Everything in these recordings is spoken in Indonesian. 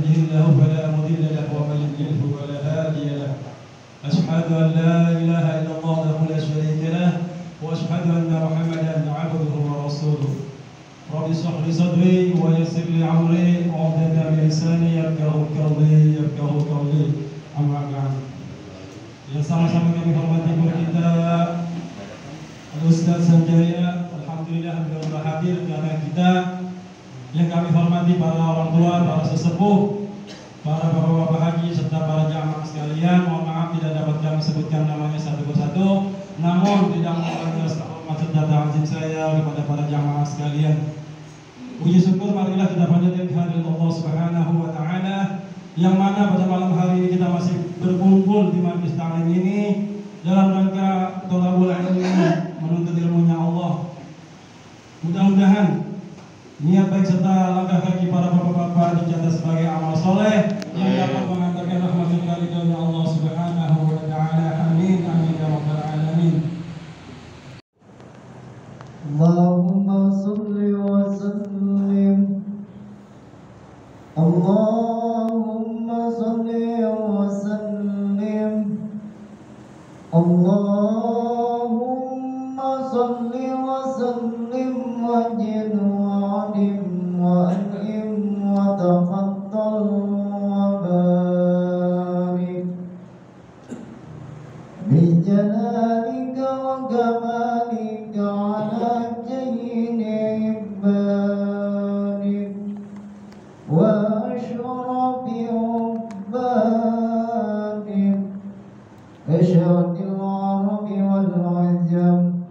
يهده الله فلا مضل له ومن يضلل فلا هادي له. أشهد أن لا إله إلا الله وحده لا شريك له وأشهد أن محمدا عبده ورسوله. رب اشرح لي صدري ويسر لي أمري واحلل من لساني يفقهوا قولي. أما بعد. Yang sama-sama kami hormati guru kita Al-Ustaz Sanjaya. Alhamdulillah beliau hadir di antara kita. Yang kami hormati para orang tua, para sesepuh, para bapak-bapak haji serta para jamaah sekalian. Mohon maaf tidak dapat kami sebutkan namanya satu persatu. Namun tidak mengurangi hormat serta ta'zim saya kepada para jamaah sekalian. Puji syukur marilah kita panjatkan kehadirat Allah Subhanahu wa taala yang mana pada malam hari ini kita masih berkumpul di majlis taklim ini dalam rangka thalabul ilmi, menuntut ilmunya Allah. Mudah-mudahan niat baik serta langkah kaki para bapak-bapak dicatat sebagai amal soleh yang dapat mengantarkan rahmat dari Allah Subhanahu wa taala. Amin amin ya rabbal alamin. Allahumma shalli wa sallim. Allahumma shalli wa sallim. Allahumma shalli wa sallim wa jid wa alim wa an'im wa tafaddal wa barik bi jalalika wa kamalika ala jayyini ibadik wa ashrafi ubbadik ashadil arabi wal ajam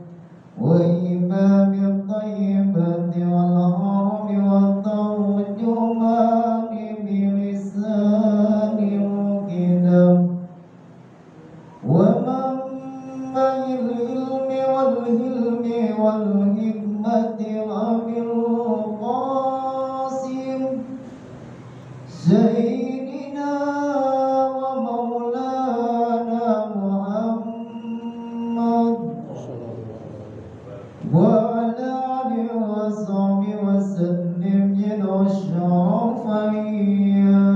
wa imami tayyibati wal arabi wa tarjumani bilisani mukidam wa manba'il ilmi wal hilmi wal hikmati abil qasim sayyidina wa maulana Muhammad wa ala alihi wa sahbihi wa sallim jalla syarafan ya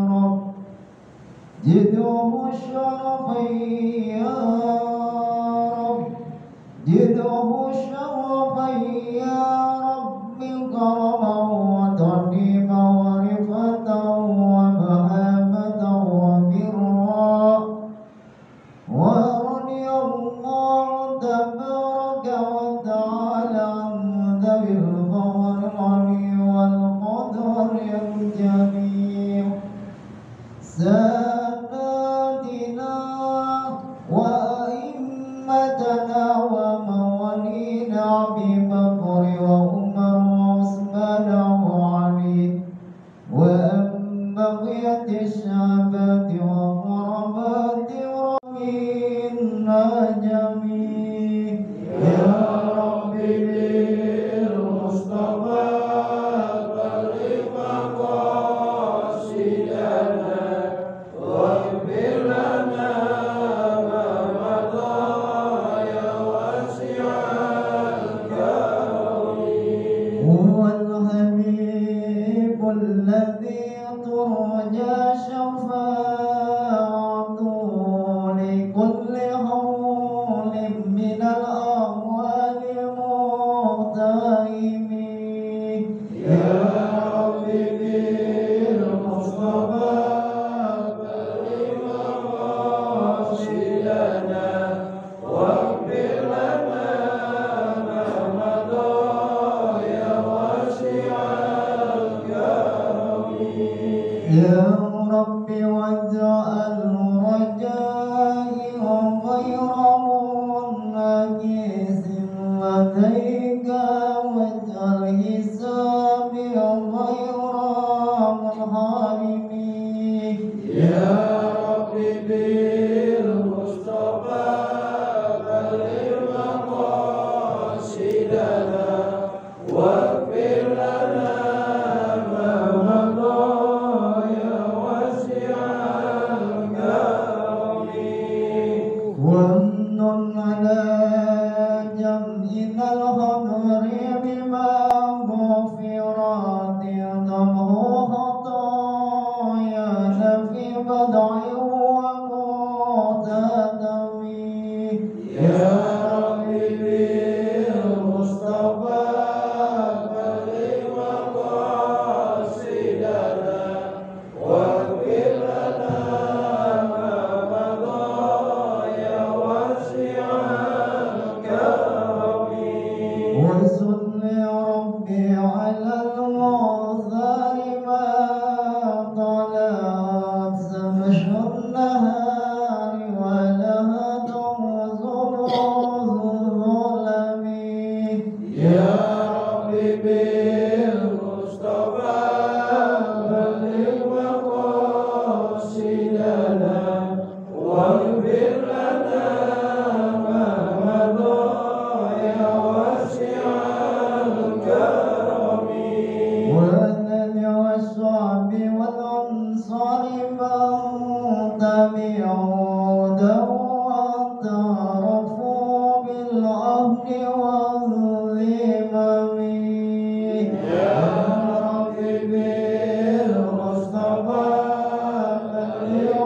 Rabb jidduhu syarafan ya Rabb jidduhu syarafan ya Rabbi karaman wa tadima wa rifatan wa mahamatan wa birra wa radiyallahu tabaraka wa ta'ala an dhawil fadli wal qadri al-jamil ساداتنا وأئمتنا وموالينا أبي بكر وعمر وعثمان وعلي وأن بقية الشعبات وقربات رمينا جميع يا ربي بالمصطفى هو الحبيب الذي ترجى شفاعته لكل هول من الأهوال مغتيم يا ربي بالمصطفى بلغ مقاصدنا واغفر لنا ما مضى يا واسع الكرم يا ربي واجعل رجائي غير منعكس لديك واجعل حسابي غير منحرم يا ربي بالمصطفى بلغ مقاصدنا واغفر لنا ما مضى يا واسع الكرم ومن على جمعنا الحضر بما غفرات ذنبه خطايا يا ربي بالمصطفى بلغ مقاصدنا واغفر لنا ما مضى يا واسع الكرم وصل يا ربي على المعذر ما طلعت سمش النهار ولهتم ظلم يا ربي بالمصطفى بلغ مقاصدنا واغفر لنا ما مضى يا واسع الكرم والذي والصعب والأنصار من تبعوا واعترفوا بالعهد والذمم يا ربي بالمصطفى بلغ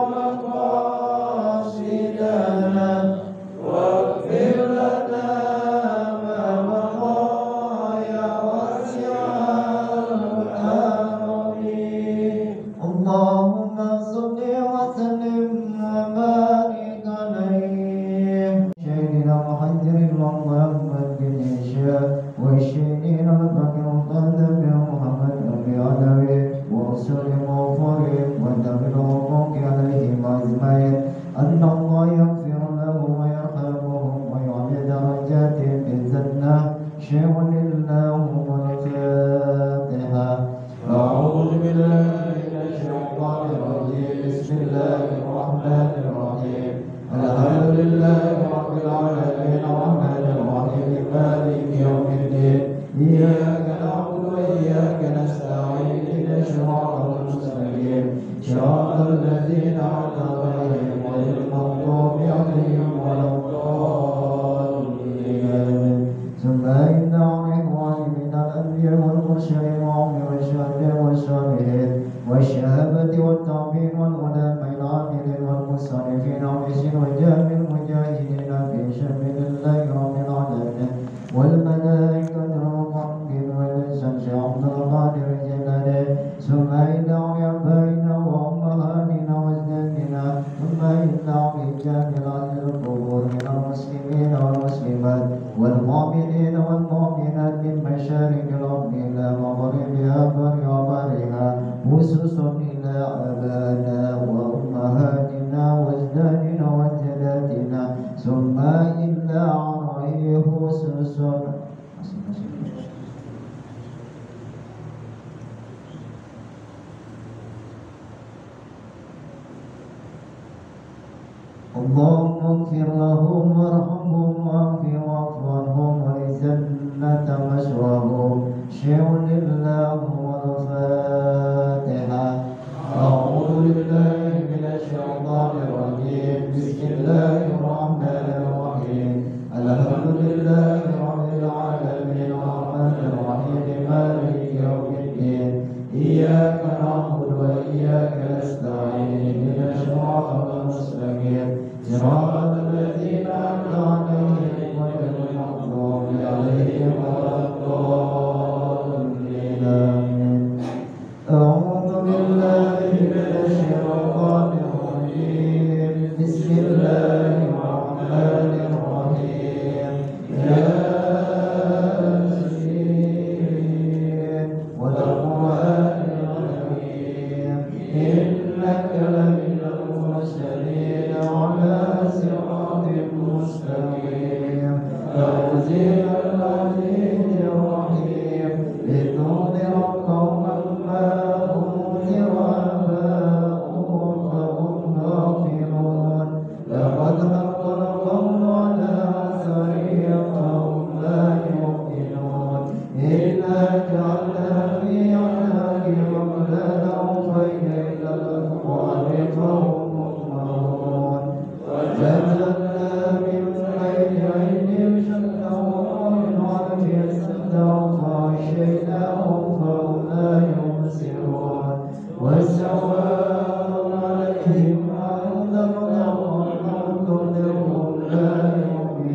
مقاصدنا واغفر لنا ما مضى يا واسع الكرم اللهم صل وسلم وبارك عليه سيدنا محمد محمد بن هشام والشهيدين الباقي المقدم محمد بن علوي ورسول مغفور والنبي المبروك عليهم اجمعين ان الله يغفر لهم ويرحمهم ويعلي درجاتهم بالجنه شيء لله والفاتحه أعوذ بالله من الشيطان الرجيم بسم الله الرحمن الرحيم الحمد لله رب العالمين الرحمن الرحيم مالك يوم الدين إياك نعبد وإياك نستعين اهدنا الصراط المستقيم صراط الذين أنعمت عليهم غير المغضوب عليهم ولا الضالين ثم إن إخواني من الأنبياء والمرسلين وعمر الشهداء والصالحين والشهادة والتعبير والعلماء العاملين والمصنفين وحسن وجاه المجاهدين في سبيل الله رب العالمين والملائكة المقربين والإنسان عبد القادر جلاله ثم إن آبائنا وأمهاتنا وأجدادنا ثم إن رجال القبور من المسلمين والمسلمات والمؤمنين والمؤمنات من مشارق الأرض إلى مغربها وبرها خصوصا إلى آبائنا وأمهاتنا وأجدادنا وجداتنا ثم إلى عرائه خصوصا اللهم اغفر لهم وارحمهم واعف عنهم ولجنة مسواهم شيء لله والفاتحة أعوذ بالله من الشيطان الرجيم بسم الله الرحمن الرحيم الحمد لله رب العالمين الرحمن الرحيم مالك يوم الدين إياك نعبد وإياك نستعين اهدنا الصراط المستقيم صراط الذين أنعمت عليهم غير المغضوب عليهم ولا الضالين آمين أعوذ بالله من الشيطان الرجيم بسم الله الرحمن الرحيم ياسين والقرآن الحكيم إنك لمن المرسلين على صراط مستقيم تنزيل العزيز الرحيم لتنذر قوما ما أنذر آباؤهم فهم غافلون لقد حق القول على أكثرهم فهم لا يؤمنون إنا جعلنا في أعناقهم أغلالا فإلى الأذقان فهم مقمحون وجعلنا من بين أيديهم سدا ومن خلفهم سدا فغشيناهم فهم لا يبصرون وسواء عليهم أأنذرتهم أم تنذرهم لا يؤمنون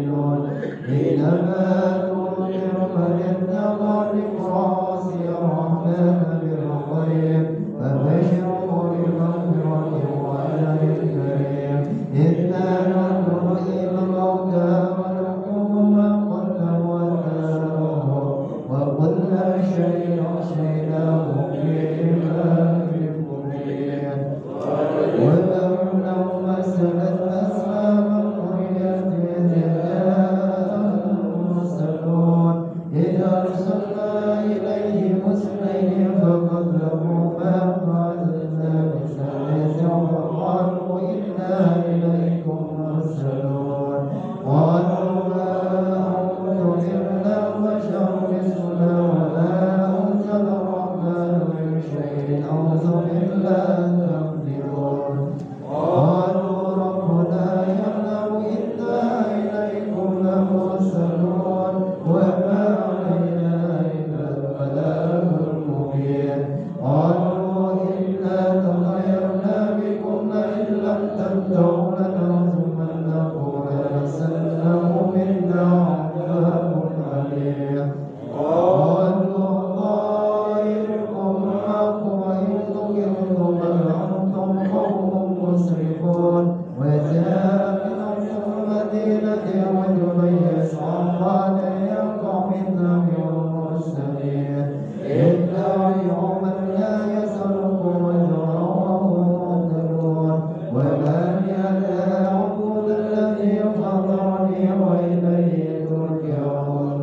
بالله والمرسلين اتبعوا من لا يسألكم أجرا وهم مهتدون وما لي لا أعبد الذي فطرني وإليه ترجعون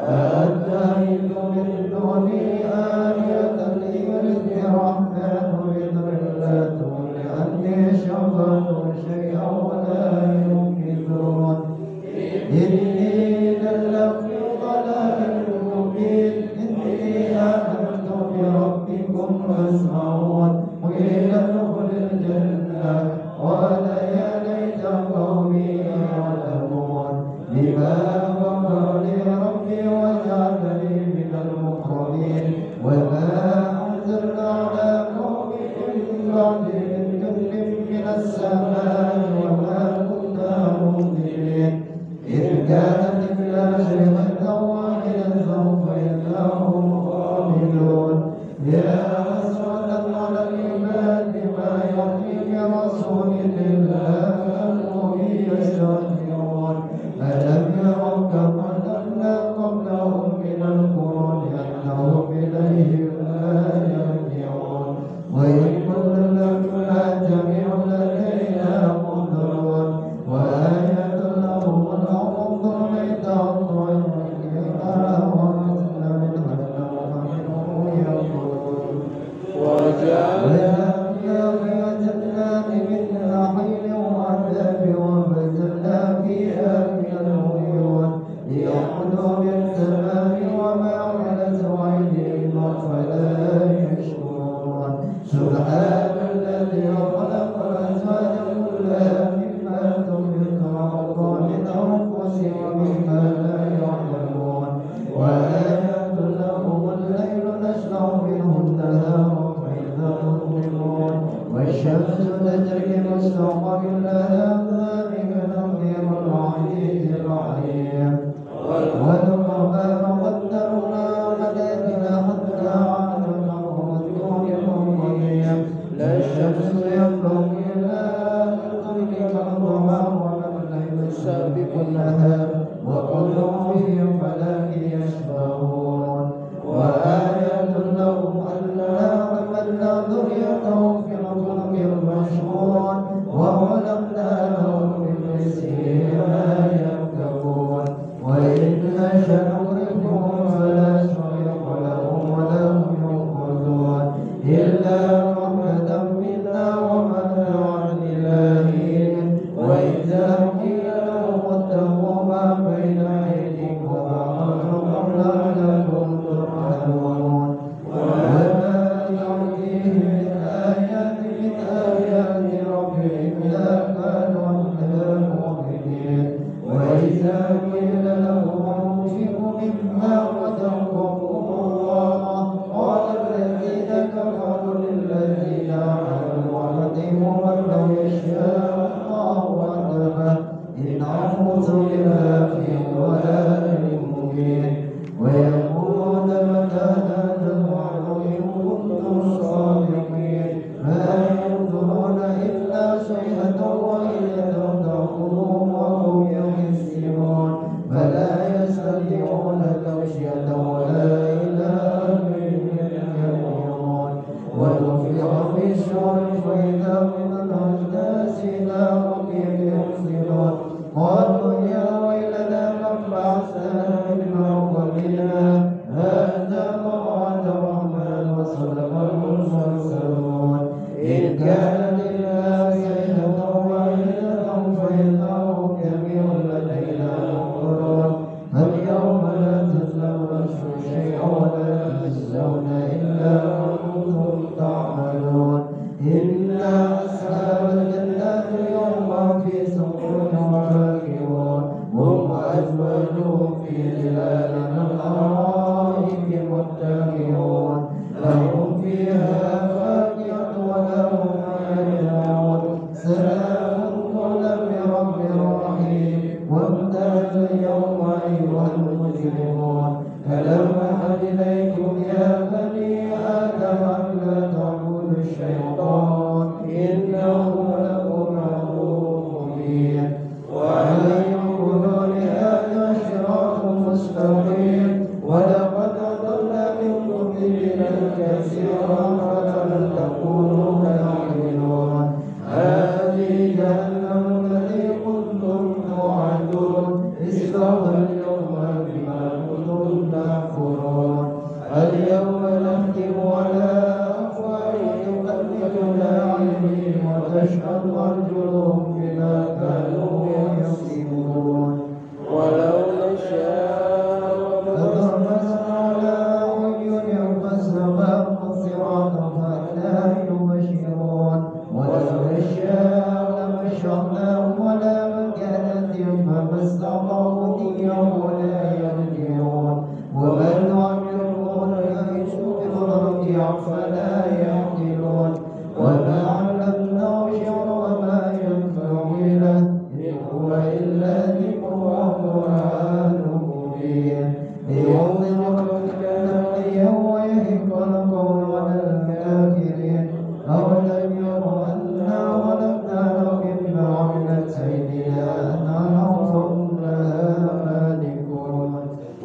أأتخذ من دونه آلهة ليرد الرحمن بضلة لأني شفعت شيئا ولا ينقذون إني لفي ضلال مبين إني آمنت بربكم فاسمعون قيل ادخل الجنة قال يا ليت قومي يعلمون بما غفر لي ربي وجعلني من المكرمين وما أنزلنا على قومه من بعد من جند من السماء وما كنا منزلين إذ كانت الآخرة واحدة فإذا هم خامدون يا حسرة على العباد ما يأتي برسول إلا كانوا يستهزئون ألم يروا كم أهلكنا قبلهم من القرون أنهم إليه لا يرجعون وإن كنا لما جميع لدينا محضرون وآية لهم الأرض الميتة وأنزلنا منها الماء فمنه يأكلون وجعلنا فيها جنات من نخيل وأعناب وفجرنا فيها من العيون ليأخذوا بالثمار وما عملت أيديهم فلا يشكرون سبحان الذي خلق الأزواج كلها مما تنبت الأرض من أنفسهم ومما لا يعلمون وآيات لهم الليل نشرع منه النهار فإذا مظلمون والشمس تجري مستقر لها ذلك تقدير العزيز العليم والقمر قدرناه منازل حتى عاد كالعرجون القديم لا الشمس ينبغي لها أن تدرك القمر ولا الليل سابق النهار وكل في فلك يسبحون وآية لهم أنا حملنا ذريتهم في الفلك المشحون وخلقنا لهم من مثله ما يركبون وإن نشأ نغرقهم فلا صريخ لهم ولا هم ينقذون إلا رحمة منا ومتاعا إلى حين وإذا قيل لهم اتقوا ما بين أيديكم وما خلفكم لعلكم ترحمون وما يأتيهم من آيات ربهم لا كانوا عنها مؤمنين وإذا قيل لهم أنفقوا مما رزقكم الله قال الذين كفروا للذين آمنوا أطعموا من لو يشاء الله وحده إن أنفسوا إلا في ضلال مبين ويقولون متى هذا الوعد إن كنتم صادقين ما ينظرون إلا صيحة واحدة تأخذهم وهم يحسبون فلا يستطيعون توصية ولا إلى أهلهم يرجعون ونفخ في الصور فإذا من الأجداث إلى ربهم يحزنون قالوا يا ويلنا من بعثنا من مرقدنا هذا ما وعد الرحمن وصدق المرسلون إن كان لله صيحة واحدة فإذا هم جميع لدينا محضرون فاليوم لا تظلم نفس شيئا ولا تجزون إلا ما كنتم تعملون إن أصحاب الجنة اليوم في سرور راكبون هم وأزواجهم في ظلال الأرائك متكئون لهم فيها فاكهة ولهم ما يدعون سلام قولا من رب رحيم وامتاز اليوم أيها المجرمون ألم أعهد إليكم يا بني آدم أن لا تعبدوا الشيطان إنه لكم عدو مبين وأن يقولوا لهذا صراط مستقيم ليجزاهم اليوم بما كنتم تكفرون اليوم نختم على أفواههم وتكلمنا أيديهم وتشهد أرجلهم بما كانوا يكسبون ولو نشاء لطمسنا على أعينهم فاستبقوا الصراط فأنا يبشرون ولو نشاء لمشطناهم على مكانتهم فما استطاعوا ديا ولا يرجعون ومن نعمرهم نعيش في الأرض أفلا يعقلون وما علمناه شعر وما ينبغي له إن هو إلا ذكر وقرآن مبين لينذر المتقين ويحق القول على الكافرين أولم يروا أنا خلقنا لهم مما عملت أيدينا أنعام لها مالكون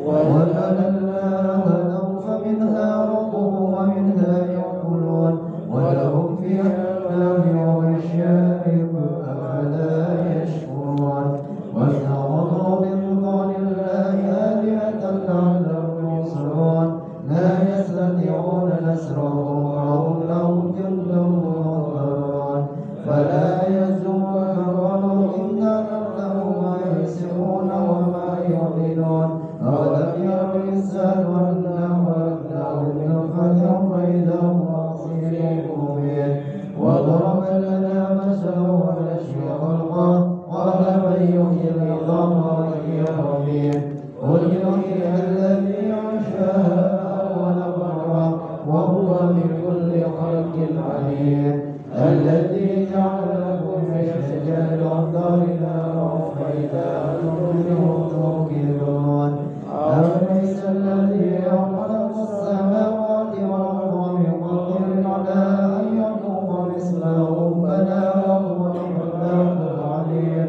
وذللناها لهم فمنها ركوبهم ومنها يأكلون ولهم فيها منافع ومشارب أفلا يشكرون واتخذوا من دون الله آلهة لعلهم ينصرون لا يستطيعون نصرهم وهم لهم جند مهضرون فلا يحزنك قولهم إنا نعلم ما يسرون وما يعلنون أولم يروا الإنسان أنا خلقناه من نطفة فإذا هو خصيم مبين وضرب لنا مثلا ونسي خلقه قال من يحيي العظام وهي رميم قل يحييها الذي أنشأها أول مرة وهو بكل خلق عليم الذي جعل لكم من الشجر الأخضر نارا فإذا أنتم منه توقدون أوليس الذي خلق السماوات والأرض بقدر على أن يخلق مثلهم بلى وهو الخلاق العليم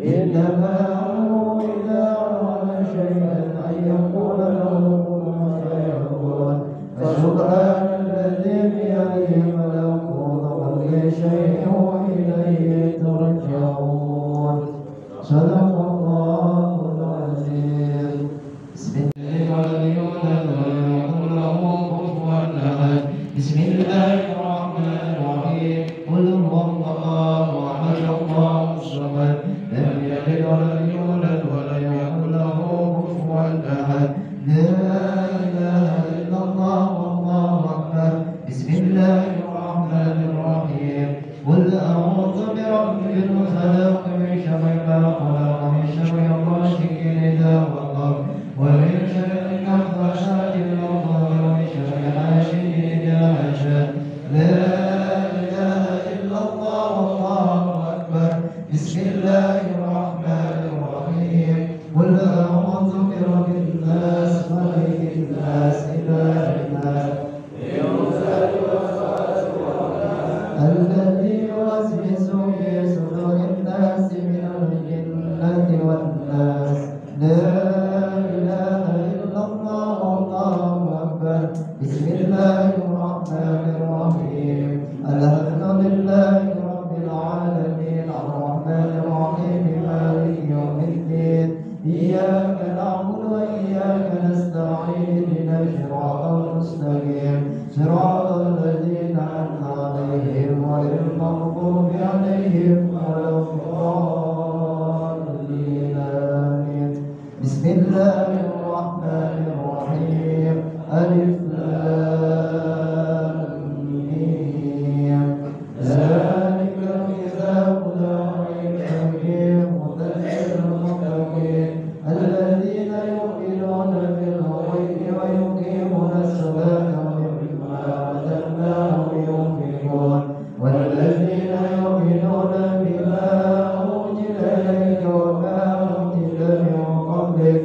إنما أمره إذا أراد شيئا أن يقول له كن فيكون فسبحان الذي بيده ملكوت كل شيء وإليه ترجعون صدق الله العظيم بسم الله الرحمن الرحيم قل هو الله أحد الله الصمد لم يلد ولم يولد ولم يكن له كفوا أحد لا إله إلا الله والله أكبر بسم الله الرحمن الرحيم قل أعوذ برب الفلق من شر ما خلق من شر غاسق إذا وقب ومن شر النفاثات في العقد ومن شر حاسد إذا حسد لا إله إلا الله والله أكبر بسم الله الرحمن الرحيم قل أعوذ برب الناس ملك الناس إله الناس الذي يوسوس في صدور الناس من الجنة والناس لا إله إلا الله والله أكبر بسم الله الرحمن الرحيم الحمد لله رب العالمين الرحمن الرحيم مالك يوم الدين إياك نعبد وإياك نستعين اهدنا الصراط المستقيم صراط الذين أنعمت عليهم غير المغضوب عليهم ولا الضالين آمين بسم الله الرحمن الرحيم ألف لام ميم ذلك الكتاب لا ريب فيه هدى للمتقين الذين يؤمنون بالغيب ويقيمون الصلاة ومما رزقناهم ينفقون والذين يؤمنون بما أنزل إليك وما أنزل من قبلك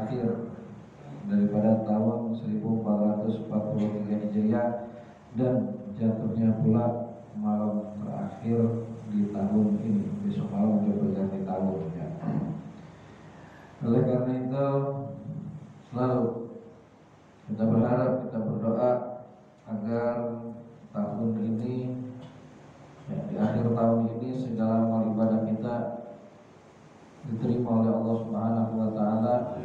akhir daripada tahun 1443 Hijriah dan jatuhnya pula malam terakhir di tahun ini. Besok malam juga berganti tahun ya. Oleh karena itu selalu kita berharap, kita berdoa agar tahun ini ya, di akhir tahun ini segala amal ibadah kita diterima oleh Allah Subhanahu wa taala.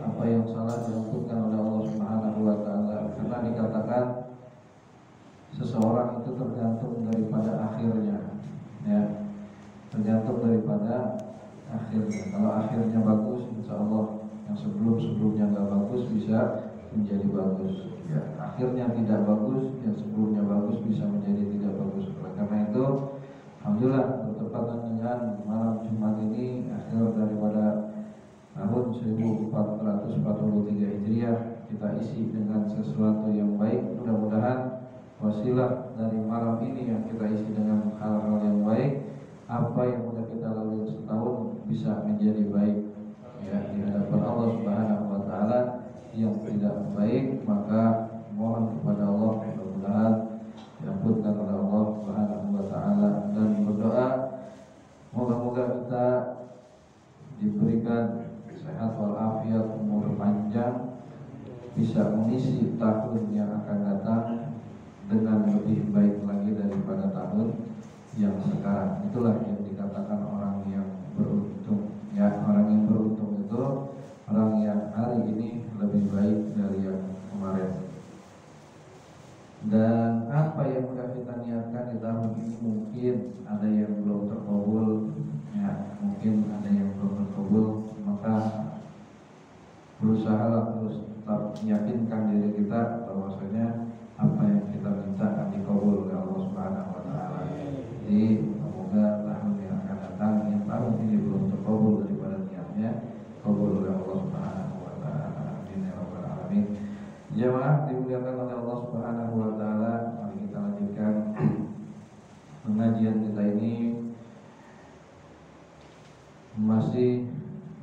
Apa yang salah diampunkan oleh Allah Subhanahu wa taala. Karena dikatakan seseorang itu tergantung daripada akhirnya. Ya. Tergantung daripada akhirnya. Kalau akhirnya bagus, insya Allah yang sebelumnya nggak bagus bisa menjadi bagus. Ya, akhirnya tidak bagus, yang sebelumnya bagus bisa menjadi tidak bagus. Oleh karena itu, alhamdulillah bertepatan dengan malam Jumat ini akhir daripada tahun 1443 Hijriah, kita isi dengan sesuatu yang baik. Mudah-mudahan wasilah dari malam ini yang kita isi dengan hal-hal yang baik, apa yang sudah kita lalui setahun bisa menjadi baik ya di hadapan Allah Subhanahu wa taala. Yang tidak baik maka mohon kepada Allah mudah-mudahan diampunkan oleh Allah Subhanahu wa taala, dan berdoa moga-moga kita diberikan sehat walafiat, umur panjang, bisa mengisi tahun yang akan datang dengan lebih baik lagi daripada tahun yang sekarang. Itulah yang dikatakan orang yang beruntung ya. Orang yang beruntung itu orang yang hari ini lebih baik dari yang kemarin. Dan apa yang sudah kita niatkan di tahun ini mungkin ada yang belum terkabul ya, mungkin ada yang belum terkabul, maka berusahalah terus tetap meyakinkan diri kita bahwasanya apa yang kita minta akan dikabul oleh Allah Subhanahu wa taala. Jadi semoga tahun yang akan datang, yang tahun ini belum terkabul daripada niatnya, kabul oleh Allah Subhanahu wa taala. Amin ya rabbal alamin. Jemaah dimuliakan oleh Allah Subhanahu wa taala, mari kita lanjutkan pengajian kita ini masih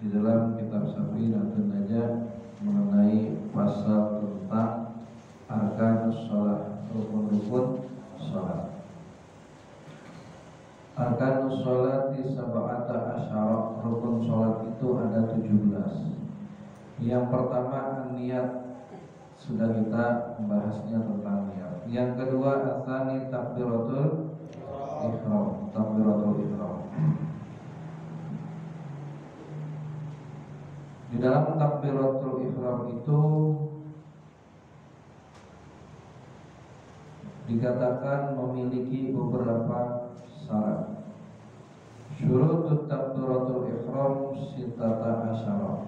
di dalam kitab Syafi dan Najah mengenai pasal tentang arkanus shalah, rukun-rukun shalat. Arkanus sholati sab'ata asyara, rukun sholat itu ada 17. Yang pertama niat, sudah kita membahasnya tentang niat. Yang kedua asani takbiratul ihram, takbiratul ihram. Di dalam takbiratul ihram itu dikatakan memiliki beberapa syarat. Syurutut takbiratul ihram sitata asyara.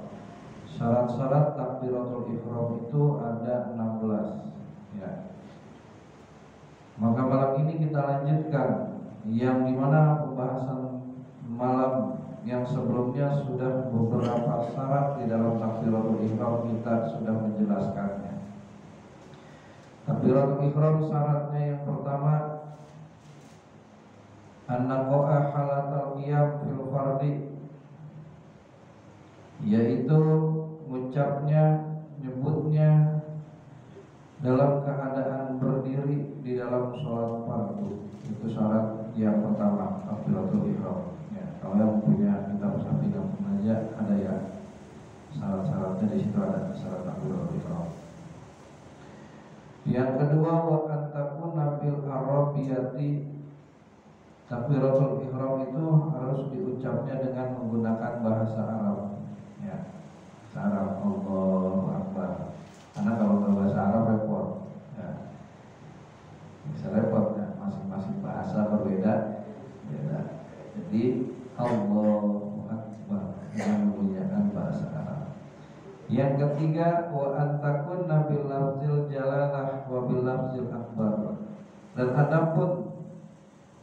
Syarat-syarat takbiratul ihram itu ada 16 ya. Maka malam ini kita lanjutkan yang dimana pembahasan malam yang sebelumnya sudah beberapa syarat di dalam takbiratul ihram kita sudah menjelaskannya. Takbiratul ihram syaratnya yang pertama an-naqa'a halatal qiyam fil fardhi, yaitu mengucapnya, nyebutnya dalam keadaan berdiri di dalam sholat fardu. Itu syarat yang pertama takbiratul ihram ya. Kalau yang punya kitab Syafi dan Najah ada ya syarat-syaratnya, di situ ada syarat takbiratul ihram. Yang kedua wa antakuna fil arabiyati, takbiratul ihram itu harus diucapnya dengan menggunakan bahasa Arab ya. Bahasa Arab, Allahu Akbar. Karena kalau nggak bahasa Arab repot ya. Bisa repot ya, masing-masing bahasa berbeda beda. Jadi Allahu Akbar dengan menggunakan bahasa Arab. Yang ketiga wa antakuna bil lafzil jalalah wa bil lafzil akbar. Dan adapun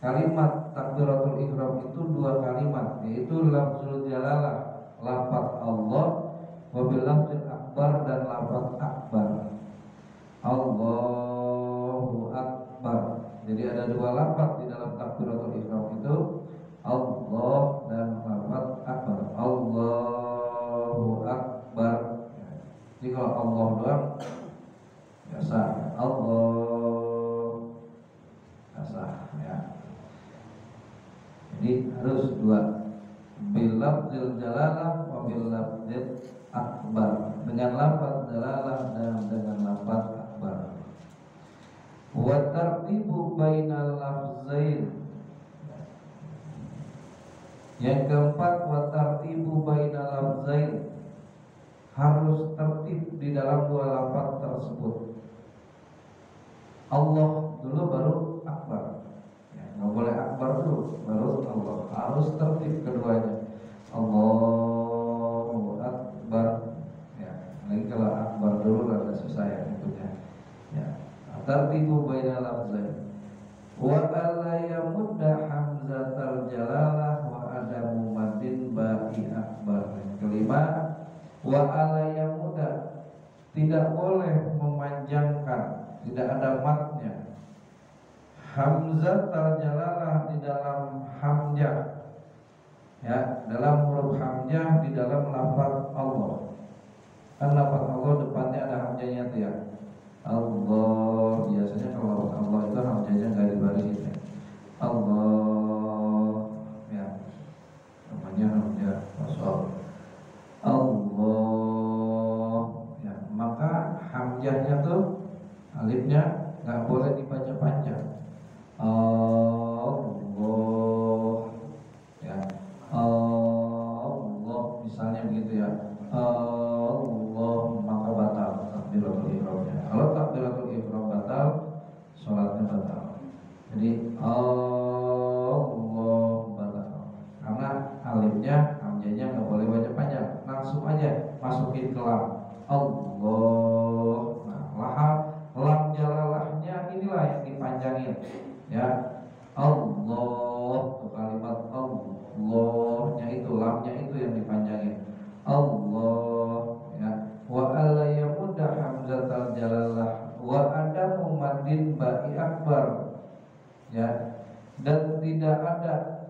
kalimat takbiratul ihram itu dua kalimat, yaitu lafzul jalalah, lafaz Allah, wa bil lafzil akbar, dan lafaz akbar. Allahu Akbar. Jadi ada dua lafaz di dalam takbiratul ihram itu, Allah dan lafaz akbar. Allahu Akbar dua. Bil lafzil jalalah wa bil lafzil akbar. Dengan lafaz jalalah dan dengan lafaz akbar. Wa tartibu bainal lafzain. Yang keempat, wa tartibu bainal lafzain. Harus tertib di dalam dua lafaz tersebut. Allah dulu baru akbar. Nggak boleh akbar dulu, baru Allah. Harus tertib keduanya. Allahu akbar. Ya, lagi kalau akbar dulu rada susah ya itunya. Ya, tartibu bainal lafzain. Wa alla yamudda hamzatal jalalah wa adamu madin ba'i akbar. Yang kelima, wa alla yamudda, tidak boleh memanjangkan, tidak ada matnya, hamzah terjalalah di dalam hamzah, ya, dalam huruf hamzah di dalam lafaz Allah. Kan lafaz Allah depannya ada hamzahnya tuh ya. Allah, biasanya kalau lafaz Allah itu hamzahnya nggak dibarisin ya. Allah, ya, namanya hamzah wasal. Allah, ya, maka hamzahnya tuh alifnya nggak boleh dibaca panjang. Allah, ya, Allah, misalnya begitu ya. Allah, maka batal takbiratul ihramnya. Kalau takbiratul ihram batal, sholatnya batal. Jadi Allah batal karena alifnya, hamzahnya nggak boleh baca panjang. Langsung aja masukin ke lam. Allah. Nah, lam jalalahnya inilah yang dipanjangin. Ya, Allah, kalimat Allahnya itu, lamnya itu yang dipanjangin. Allah, ya. Wa alla yamudda hamzatal jalalah wa adamu madin ba'i akbar. Ya, dan tidak ada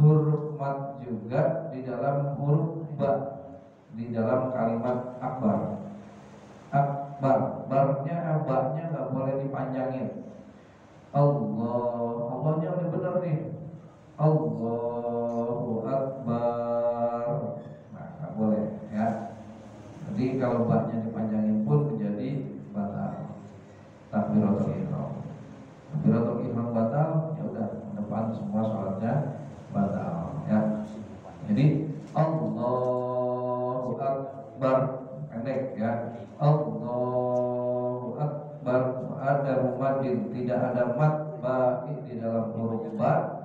huruf mad juga di dalam huruf ba di dalam kalimat akbar. Akbar, barnya, ba-nya nggak boleh dipanjangin. Allah, Allahnya udah benar nih. Allahu Akbar. Nah, nggak boleh ya. Jadi kalau ba-nya dipanjangin pun menjadi batal. Takbiratul ihram. Takbiratul ihram batal, ya udah depan semua sholatnya batal ya. Jadi Allahu Akbar pendek ya. Allahu Akbar, ada madin, tidak ada mat ba'i di dalam huruf ba,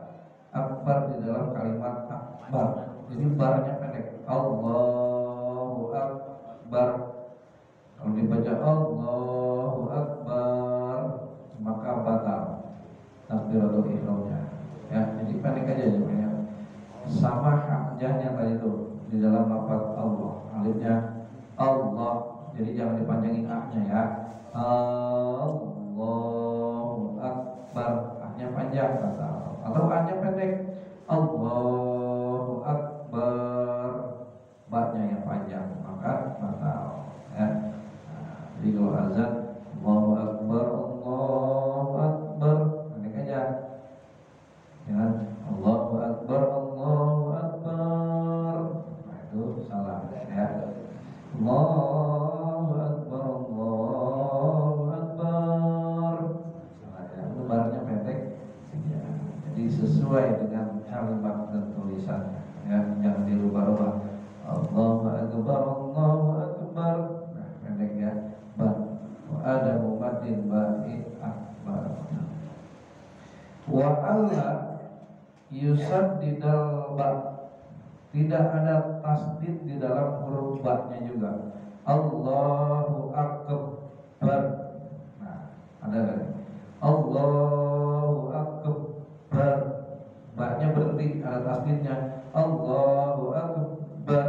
akbar di dalam kalimat akbar. Jadi barnya pendek. Allahu Akbar. Kalau dibaca Allahu Akbar maka batal takbiratul ihramnya. Ya, jadi pendek aja ya. Sama hamzahnya tadi itu di dalam lafaz Allah, alifnya Allah. Jadi jangan dipanjangin a-nya ya. Allahu Akbar, a-nya panjang batal. Atau a-nya pendek. Allahu Akbar, ba-nya yang panjang maka batal ya. Nah, jadi kalau azan Allahu Akbar, Allahu Akbar, pendek aja. Jangan Allahu Akbar, Allahu Akbar. Nah, itu salah ya. Allahu Akbar, Allahu Akbar. Salah ya, itu barnya pendek ya. Jadi sesuai dengan kalimat dan tulisannya ya, jangan dirubah-rubah. Allahu Akbar, Allahu Akbar. Nah, pendek ya. Ada mumadin ba'i akbar. Wa alla yusaddidal ba, tidak ada tasdid di dalam huruf ba-nya juga. Allahu Akbar. Nah, ada kan? Allahu Akbar. Ba-nya berhenti, ada tasdidnya. Allahu Akbar.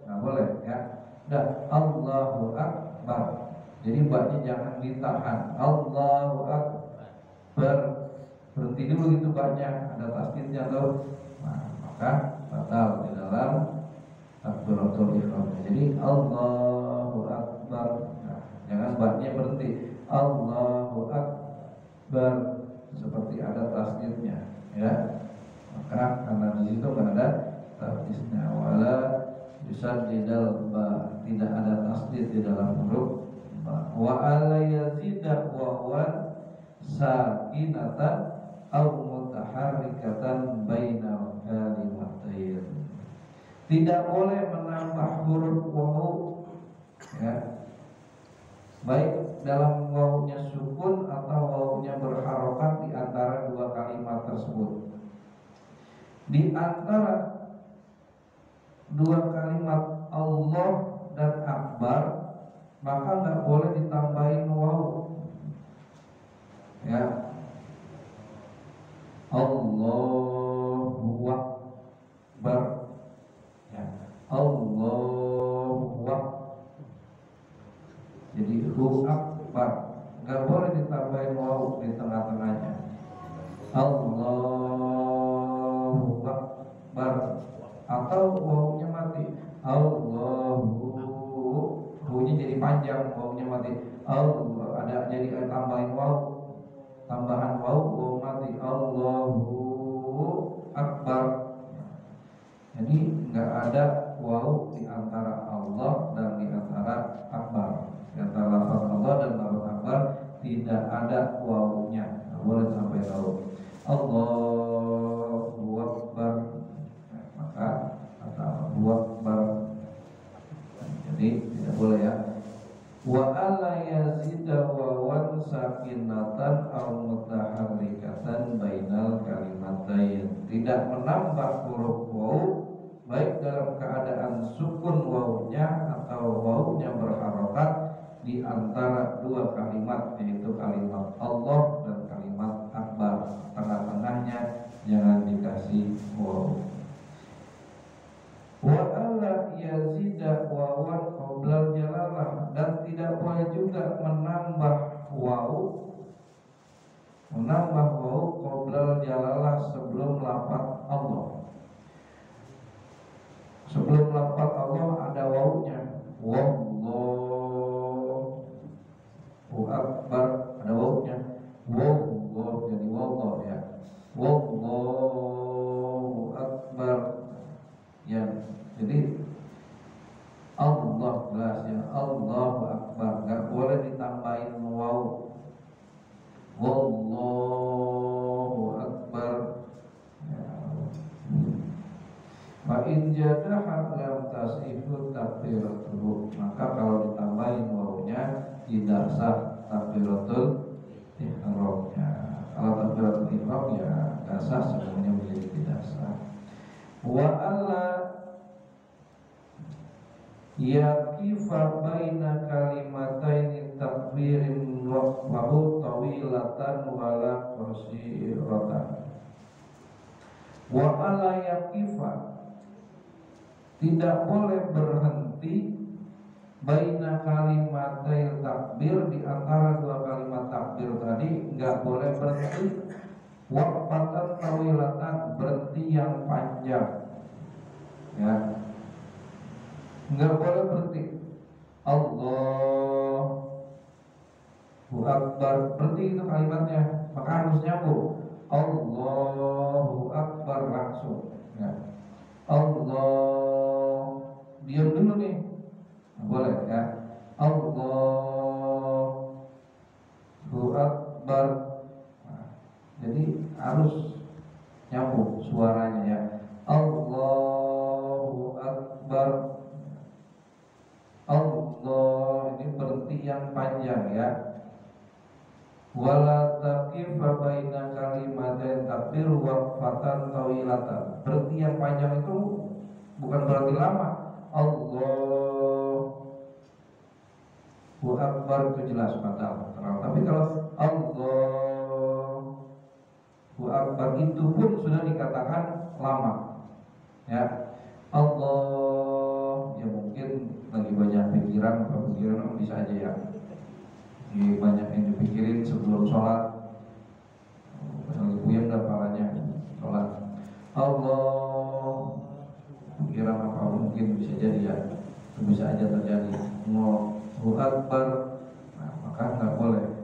Nah, boleh ya. Dah, Allahu Akbar. Jadi ba-nya jangan ditahan. Allahu Akbar. Berhenti dulu gitu ba-nya, ada tasdidnya tuh. Nah, maka batal di dalam takbiratul ihram. Jadi Allahu Akbar. Nah, jangan ba-nya berhenti. Allahu Akbar seperti ada tasdidnya ya. Maka karena di situ nggak ada tasdidnya, wala yusaddidal ba, tidak ada tasdid di dalam huruf ba. Wa ala yazida wawan sakinatan aw mutaharrikatan bainal kalimatain. Tidak boleh menambah huruf waw, ya, baik dalam wawunya sukun atau wawunya berharokat di antara dua kalimat tersebut. Di antara dua kalimat Allah dan Akbar, maka nggak boleh ditambahin waw, ya. Allahu Akbar, ya. Allahu Akbar. Jadi hu akbar, nggak boleh ditambahin waw di tengah-tengahnya. Allahu Akbar, atau wawunya mati. Allahu, hu-nya jadi panjang, wawunya mati. Allah ada jadi tambahin waw, tambahan waw, waw mati. Allahu Akbar. Jadi nggak ada waw di antara Allah dan di antara Akbar. Di antara lafaz Allah dan lafaz Akbar tidak ada wawunya, nggak boleh sampai waw. Allahu Akbar, maka kata Allahu Akbar. Jadi tidak boleh, ya. Wa alla yazida wawan sakinatan aw mutaharrikatan bainal kalimatain. Tidak menambah huruf waw baik dalam keadaan sukun wawunya atau wawunya berharokat di antara dua kalimat, yaitu kalimat Allah dan kalimat Akbar. Tengah-tengahnya jangan dikasih waw. Wa alla yazida wawan qoblal jalalah, dan tidak boleh juga menambah waw qoblal jalalah sebelum lafaz Allah. Sebelum lafaz Allah ada wawunya. Wallahu Akbar, ada wawunya. Wallahu, jadi wallahu, ya. Wallahu Akbar, ya. Jadi Allah jelas, ya. Allahu Akbar, nggak boleh ditambahin waw. Wallahu Akbar, ya. Fa in jadaha lam tasihu takbiratuhu, maka kalau ditambahin wawunya tidak sah takbiratul ihramnya. Kalau takbiratul ihram ya tidak sah, semuanya menjadi tidak sah. Wa alla yaqifa baina kalimataini takbirin waqfahu tawilatan wala qasiratan. Wa alla yaqifa, tidak boleh berhenti baina kalimatil takbir, di antara dua kalimat takbir tadi nggak boleh berhenti. Waqfatan tawilatan, berhenti yang panjang, ya. Nggak boleh berhenti. Allahu Akbar, berhenti itu kalimatnya, maka harus nyambung. Allahu Akbar langsung, ya. Allah, diam dulu nih, boleh, ya. Allahu Akbar, nah, jadi harus nyambung suaranya, ya. Allahu Akbar. Allah, ini berhenti yang panjang, ya. Wala taqifa baina kalimatain takbir waqfatan tawilatan. Berhenti yang panjang itu bukan berarti lama. Allahu Akbar itu jelas batal, terang. Tapi kalau Allahu Akbar itu pun sudah dikatakan lama, ya. Allah, ya mungkin lagi banyak pikiran bisa aja, ya. Banyak yang dipikirin sebelum sholat, lagi puyeng dan palanya sholat. Allah, pikiran apa mungkin bisa jadi, ya. Itu bisa aja terjadi. Allahu Akbar, nah, maka nggak boleh.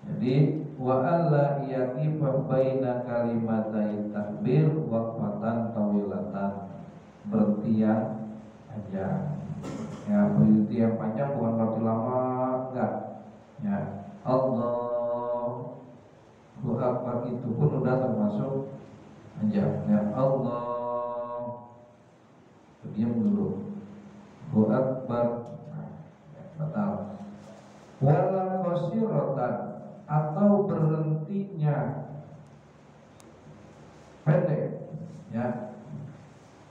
Jadi wa alla yaqifa baina kalimatai takbir wa berhenti yang panjang. Ya, berhenti yang panjang bukan berarti lama, enggak. Ya, Allahu Akbar itu pun udah termasuk panjang. Ya, Allah, diam dulu. Allahu Akbar, nah, ya, batal. Wala qasiratan, atau berhentinya pendek, ya.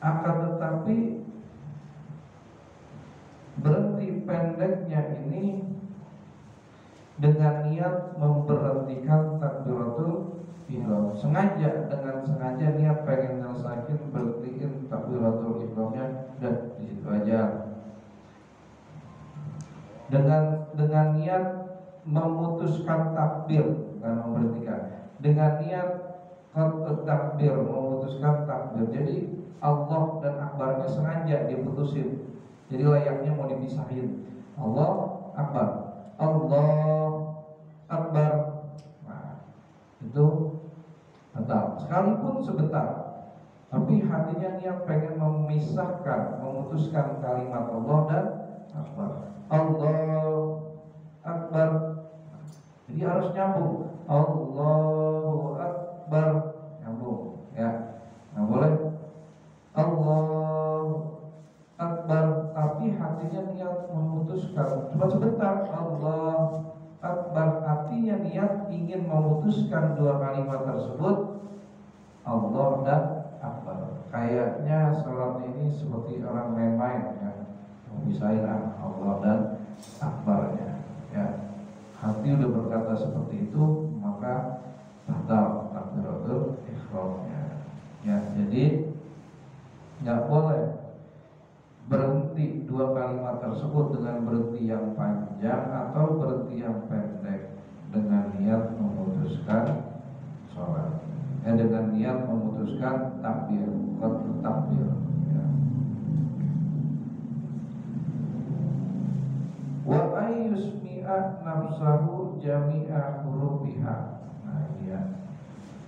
Akan tetapi berhenti pendeknya ini dengan niat memberhentikan takbiratul ihram. Sengaja, dengan sengaja niat pengen nyelesain berhentiin takbiratul ihramnya, dan di situ aja. Dengan niat memutuskan takbir, bukan memberhentikan. Dengan niat takbir, memutuskan takbir. Jadi Allah dan Akbarnya sengaja diputusin. Jadi layaknya mau dipisahin. Allah Akbar, Allah Akbar. Nah, itu batal. Sekalipun sebentar, tapi hatinya niat pengen memisahkan, memutuskan kalimat Allah dan Akbar. Allah Akbar. Jadi harus nyambung. Allahu Akbar, nyambung, ya. Nggak boleh Allahu Akbar tapi hatinya niat memutuskan cuma sebentar. Allah Akbar, hatinya niat ingin memutuskan dua kalimat tersebut, Allah dan Akbar. Kayaknya sholat ini seperti orang main-main, ya. Misahin Allah dan Akbarnya, ya. Hati udah berkata seperti itu, maka batal takbiratul ihramnya. Ya, jadi nggak boleh berhenti dua kalimat tersebut dengan berhenti yang panjang atau berhenti yang pendek dengan niat memutuskan sholat. Dengan niat memutuskan takbir, takbir. Ya. Wa ayyusmi'a nafsahu jami'a hurufiha. Nah, ya.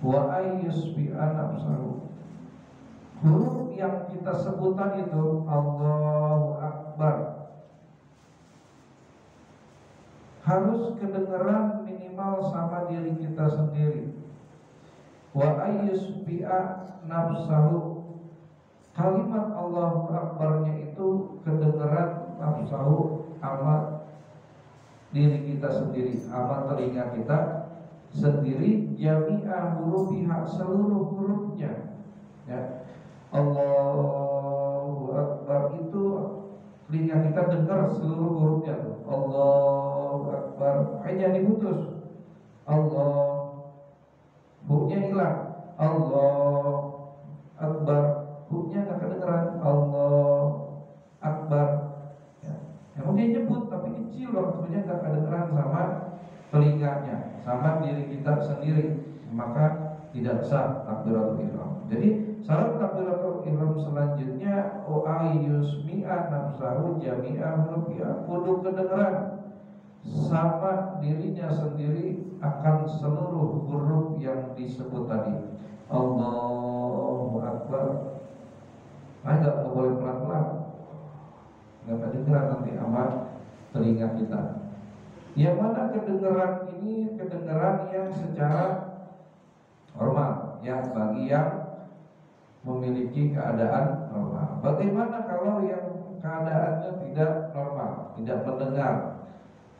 Wa ayyusmi'a nafsahu, huruf yang kita sebutan itu Allahu Akbar harus kedengaran minimal sama diri kita sendiri. Wa ayyusbi'a nafsahu, kalimat Allahu Akbarnya itu kedengaran nafsahu sama diri kita sendiri, sama telinga kita sendiri, jami'a hurufiha, seluruh hurufnya, ya. Allahu Akbar itu telinga kita dengar seluruh hurufnya tuh. Allahu Akbar, hanya diputus. Allah, hurufnya hilang. Allah Akbar, hurufnya nggak kedengeran. Allah Akbar, ya. Yang dia nyebut tapi kecil waktunya, nggak kedengeran sama telinganya, sama diri kita sendiri, maka tidak sah takbiratul ihram. Jadi syarat takbiratul ihram selanjutnya wa ayyusmi'a nafsahu jami'a hurufiha, kudu kedengeran sama dirinya sendiri akan seluruh huruf yang disebut tadi. Allahu Akbar. Nggak boleh pelan-pelan, nggak kedengeran nanti sama telinga kita. Yang mana kedengeran ini kedengeran yang secara normal, ya, bagi yang memiliki keadaan normal. Bagaimana kalau yang keadaannya tidak normal, tidak mendengar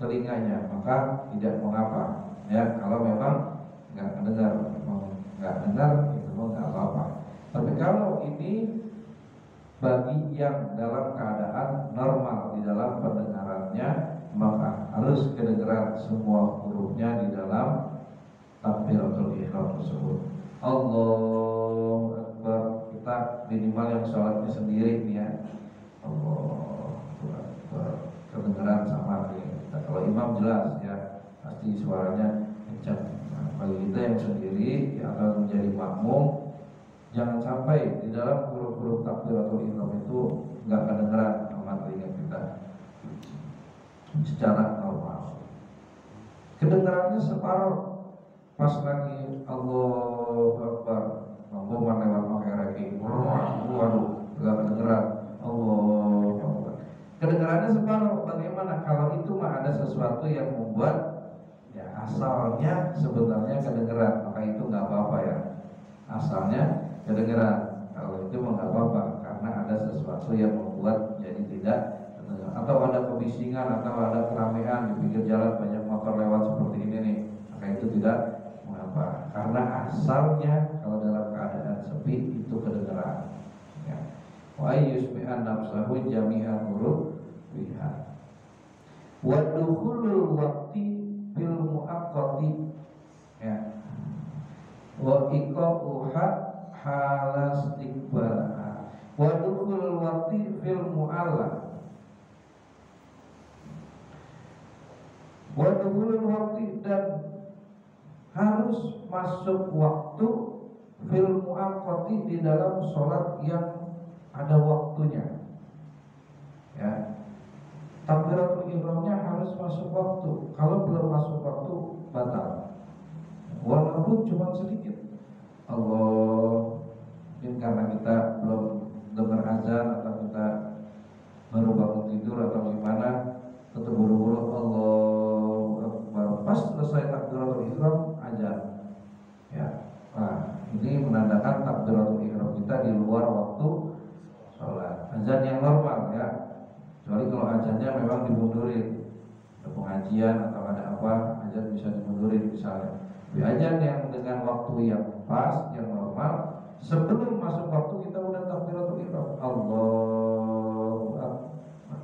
telinganya, maka tidak mengapa, ya. Kalau memang nggak mendengar, nggak dengar, itu nggak apa-apa. Tapi kalau ini bagi yang dalam keadaan normal di dalam pendengarannya, maka harus kedengaran semua hurufnya di dalam takbiratul ihram tersebut. Allahu Akbar, kita minimal yang sholatnya sendiri nih, ya. Allahu Akbar, kedengaran sama nih. Kalau imam jelas, ya, pasti suaranya kencang. Nah, bagi kita yang sendiri, ya, atau menjadi makmum, jangan sampai di dalam huruf-huruf takbiratul ihram itu nggak kedengaran sama telinga kita secara normal. Kedengarannya separuh pas lagi Allahu Akbar, makmuman lewat pakai reki, waduh, nggak kedengeran. itu mah ada sesuatu yang membuat ya asalnya sebenarnya kedengeran, maka itu nggak apa-apa ya. Asalnya kedengeran, kalau itu mah nggak apa-apa karena ada sesuatu yang membuat jadi tidak kedengeran. Atau ada kebisingan atau ada keramaian di pinggir jalan, banyak motor lewat seperti ini nih, maka itu tidak mengapa karena asalnya kalau dalam keadaan sepi itu kedengeran. Ya. Wa yusbi'an nafsahu jami'an huruf biha. Wa dukhulul waqti bil muaqqati ya. Wa iqa'uha halas iqbalaha. Wa dukhulul waqti fil mu'alla. Wa dukhulul waqti dan harus masuk waktu fil muaqqati di dalam sholat yang ada waktunya. Ya. Takbiratul ihramnya harus masuk waktu. Kalau belum masuk waktu batal. Walaupun cuma sedikit. Allah, mungkin karena kita belum dengar azan atau kita baru bangun tidur atau gimana, tetap buru-buru Allahu Akbar. Pas selesai takbiratul ihram azan. Ya. Nah, ini menandakan takbiratul ihram kita di luar waktu sholat. Azan yang normal ya. Kecuali kalau azannya memang dimundurin, ada pengajian atau ada apa, azan bisa dimundurin misalnya. Tapi azan yang dengan waktu yang pas, yang normal, sebelum masuk waktu kita udah takbiratul ihram, Allahu Akbar.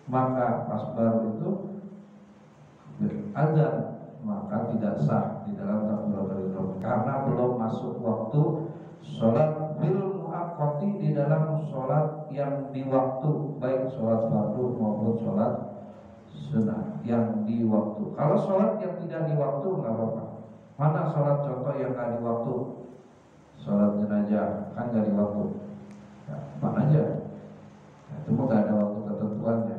Maka pas baru itu azan, maka tidak sah di dalam takbiratul ihram karena belum masuk waktu sholat bil muaqqati di dalam sholat yang di waktu, baik sholat fardu maupun sholat sunnah yang di waktu. Kalau sholat yang tidak di waktu nggak apa-apa. Mana sholat contoh yang nggak di waktu? Sholat jenazah kan nggak di waktu. Ya, mana aja? Ya, itu mah nggak ada waktu ketentuannya.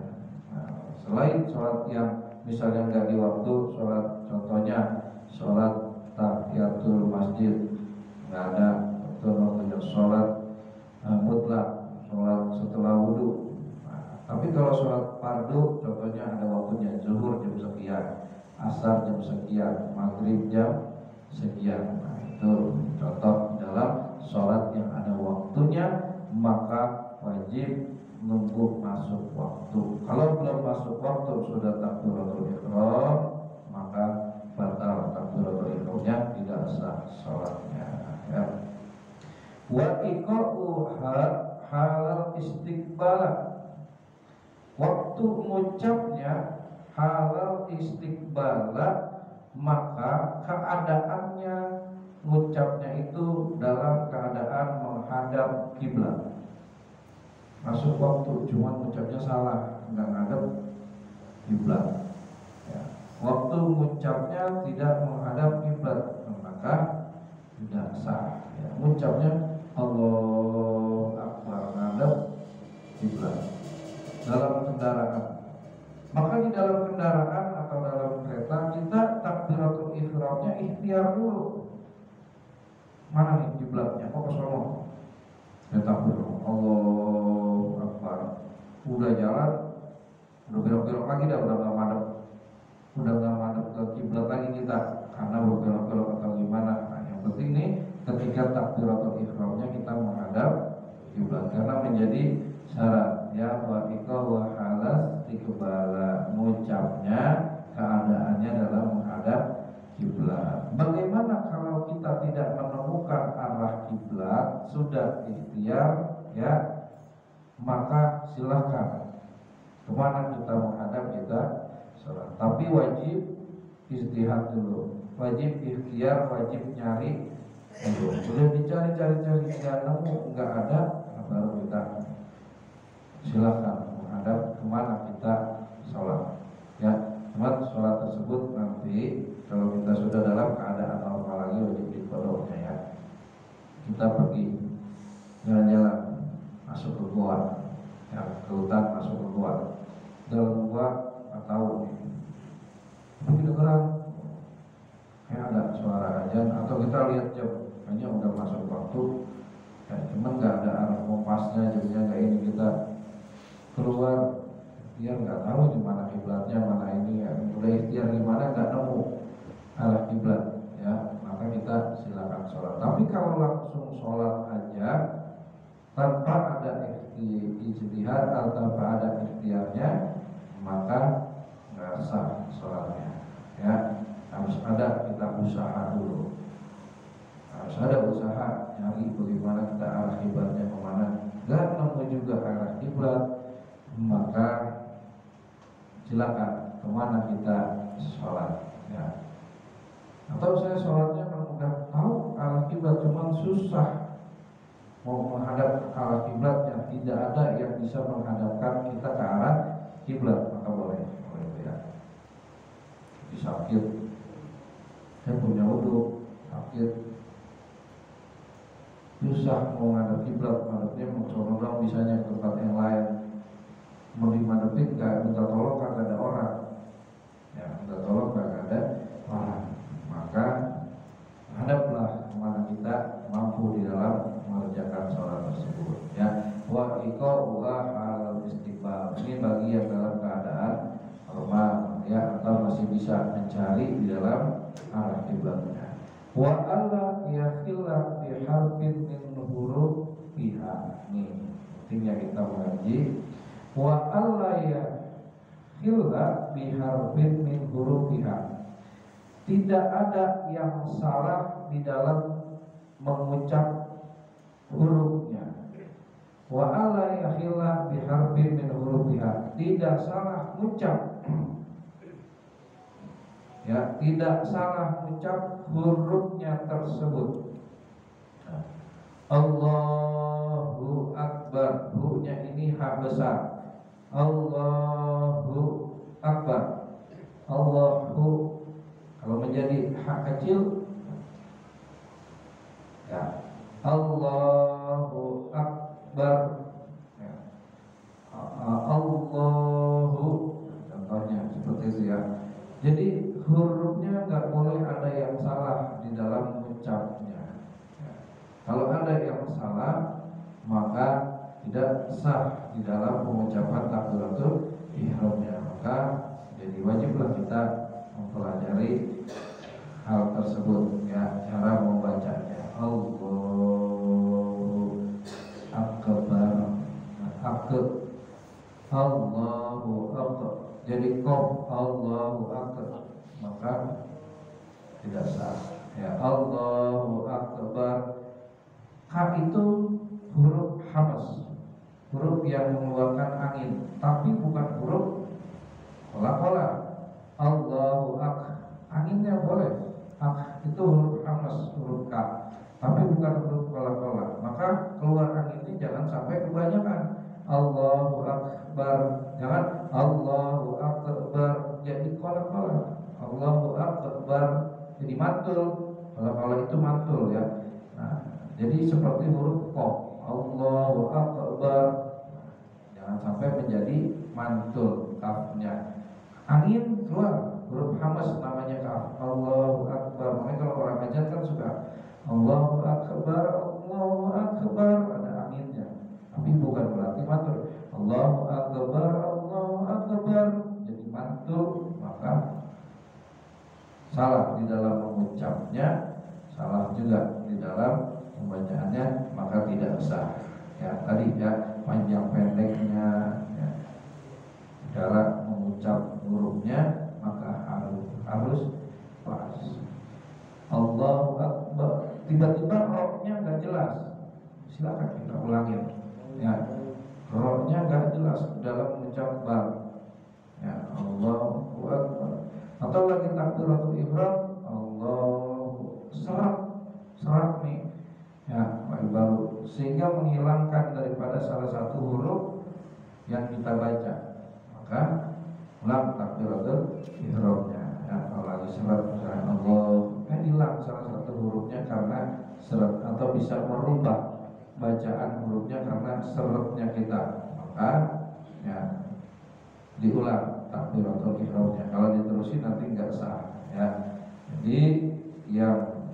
Nah, selain sholat yang misalnya nggak di waktu, sholat contohnya sholat tahiyatul masjid nggak ada waktunya, sholat mutlak, sholat setelah wudhu. Nah, tapi kalau sholat fardu contohnya ada waktunya, zuhur jam sekian, asar jam sekian, maghrib jam sekian. Nah, itu contoh dalam sholat yang ada waktunya, maka wajib nunggu masuk waktu. Kalau belum masuk waktu sudah takbiratul ihram, maka batal takbiratul ihramnya, tidak sah sholatnya ya. Wa iqa'u halal istiqbala, waktu mengucapnya halal istiqbala, maka keadaannya mengucapnya itu dalam keadaan menghadap kiblat. Masuk waktu cuma mengucapnya salah, nggak ngadep kiblat ya. Waktu mengucapnya tidak menghadap kiblat, maka tidak sah ya. Mengucapnya Allahu Akbar ngadep kiblat dalam kendaraan. Maka di dalam kendaraan atau dalam kereta kita takbiratul ihramnya ikhtiar dulu. Mana nih kiblatnya? Kok ke sono? Ya takbir Allahu Akbar. Udah jalan, udah belok-belok lagi dah, udah nggak madep. Udah nggak madep ke kiblat lagi kita karena berbelok-belok atau gimana. Nah, yang penting nih ketika takbiratul ihramnya kita menghadap kiblat karena menjadi syarat ya. Wa iqa'u halas iqbala, mengucapnya keadaannya dalam menghadap kiblat. Bagaimana kalau kita tidak menemukan arah kiblat, sudah ikhtiar ya, maka silakan kemana kita menghadap kita sholat. Tapi wajib istihad dulu, wajib ikhtiar, wajib nyari dulu. Sudah dicari-cari nggak nemu, nggak ada, baru kita silakan menghadap kemana kita sholat ya. Cuma sholat tersebut nanti kalau kita sudah dalam keadaan normal lagi wajib diqodoknya ya. Kita pergi jalan-jalan masuk ke gua ya, ke hutan masuk ke gua. Dalam gua nggak tahu nih, tapi kedengeran kayak ada suara azan atau kita lihat jam, kayaknya udah masuk waktu ya, cuman nggak ada arah kompasnya, jamnya kayak ini. Kita keluar ikhtiar nggak tahu di mana kiblatnya, mana ini ya, udah ikhtiar gimana nggak nemu arah kiblat ya, maka kita silakan sholat. Tapi kalau langsung sholat aja tanpa ada ijtihad atau tanpa ada ikhtiarnya, maka nggak sah sholatnya ya. Harus ada kita usaha dulu, harus ada usaha nyari bagaimana kita arah kiblatnya kemana. Nggak nemu juga arah kiblat, maka silakan kemana kita sholat ya. Atau saya sholatnya udah tahu arah kiblat, cuman susah mau menghadap arah kiblat yang tidak ada yang bisa menghadapkan kita ke arah kiblat, maka boleh ya. Sakit, saya punya wudhu, sakit, susah mau menghadap kiblat, menghadapnya mau misalnya ke tempat yang lain, mau dimadepin gak minta tolong kagak ada orang ya, minta tolong kagak ada orang, maka hadaplah kemana kita mampu di dalam mengerjakan sholat tersebut ya. Wa iqa'uha halal istiqbal, ini bagi yang dalam keadaan normal ya, atau masih bisa mencari di dalam arah kiblatnya. Wa alla yakhilla bi harfin min huruf fiha, nih pentingnya kita mengaji. Wa alla yakhilla bi harfin min huruf fiha, tidak ada yang salah di dalam mengucap hurufnya. Wa alla yakhilla bi harfin min huruf fiha, tidak salah mengucap ya, tidak salah mengucap hurufnya tersebut. Allahu Akbar, hu-nya ini ha besar. Allahu Akbar. Allahu, kalau menjadi ha kecil ya, Allahu Akbar ya. Allahu, contohnya seperti itu ya. Jadi hurufnya nggak boleh ada yang salah di dalam mengucapnya ya. Kalau ada yang salah, maka tidak sah di dalam pengucapan takbiratul ihramnya. Maka jadi wajiblah kita mempelajari hal tersebut ya, cara membacanya. Allahu Akbar, Allahu Akbar, jadi qaf Allahu Akbar, maka tidak sah ya. Allahu Akbar, ka itu huruf hamas, huruf yang mengeluarkan angin, tapi bukan huruf kola-kola. Allahu Akbar, anginnya boleh, itu huruf hamas, huruf ka, tapi bukan huruf kola-kola, maka keluar anginnya jangan sampai kebanyakan. Allahu Akbar, jangan Allahu Akbar jadi kola-kola. Allahu Akbar jadi mantul, kola-kola itu mantul ya. Nah, jadi seperti huruf qaf, Allahu Akbar, jangan sampai menjadi mantul kafnya. Angin keluar, huruf hamas namanya kaf, Allahu Akbar. Makanya kalau orang ngajar kan suka Allahu Akbar, Allahu Akbar, ada anginnya, tapi bukan berarti mantul. Allahu Akbar, Allahu Akbar jadi mantul, maka salah di dalam mengucapnya, salah juga di dalam pembacaannya, maka tidak sah ya. Tadi ya, panjang pendeknya ya, dalam mengucap hurufnya, maka harus pas. Allahu Akbar, tiba-tiba rohnya nggak jelas, silakan kita ulangin ya. Rohnya nggak jelas dalam mengucap bal ya, Allahu Akbar. Atau lagi takbiratul ihram, Allahu, serak nih ya, baru, sehingga menghilangkan daripada salah satu huruf yang kita baca, maka ulang takbiratul ihramnya ya. Kalau lagi serat misalnya Allah, hilang salah satu hurufnya karena seret, atau bisa merubah bacaan hurufnya karena seretnya kita, maka ya diulang takbiratul ihramnya. Kalau diterusin nanti nggak sah ya. Jadi yang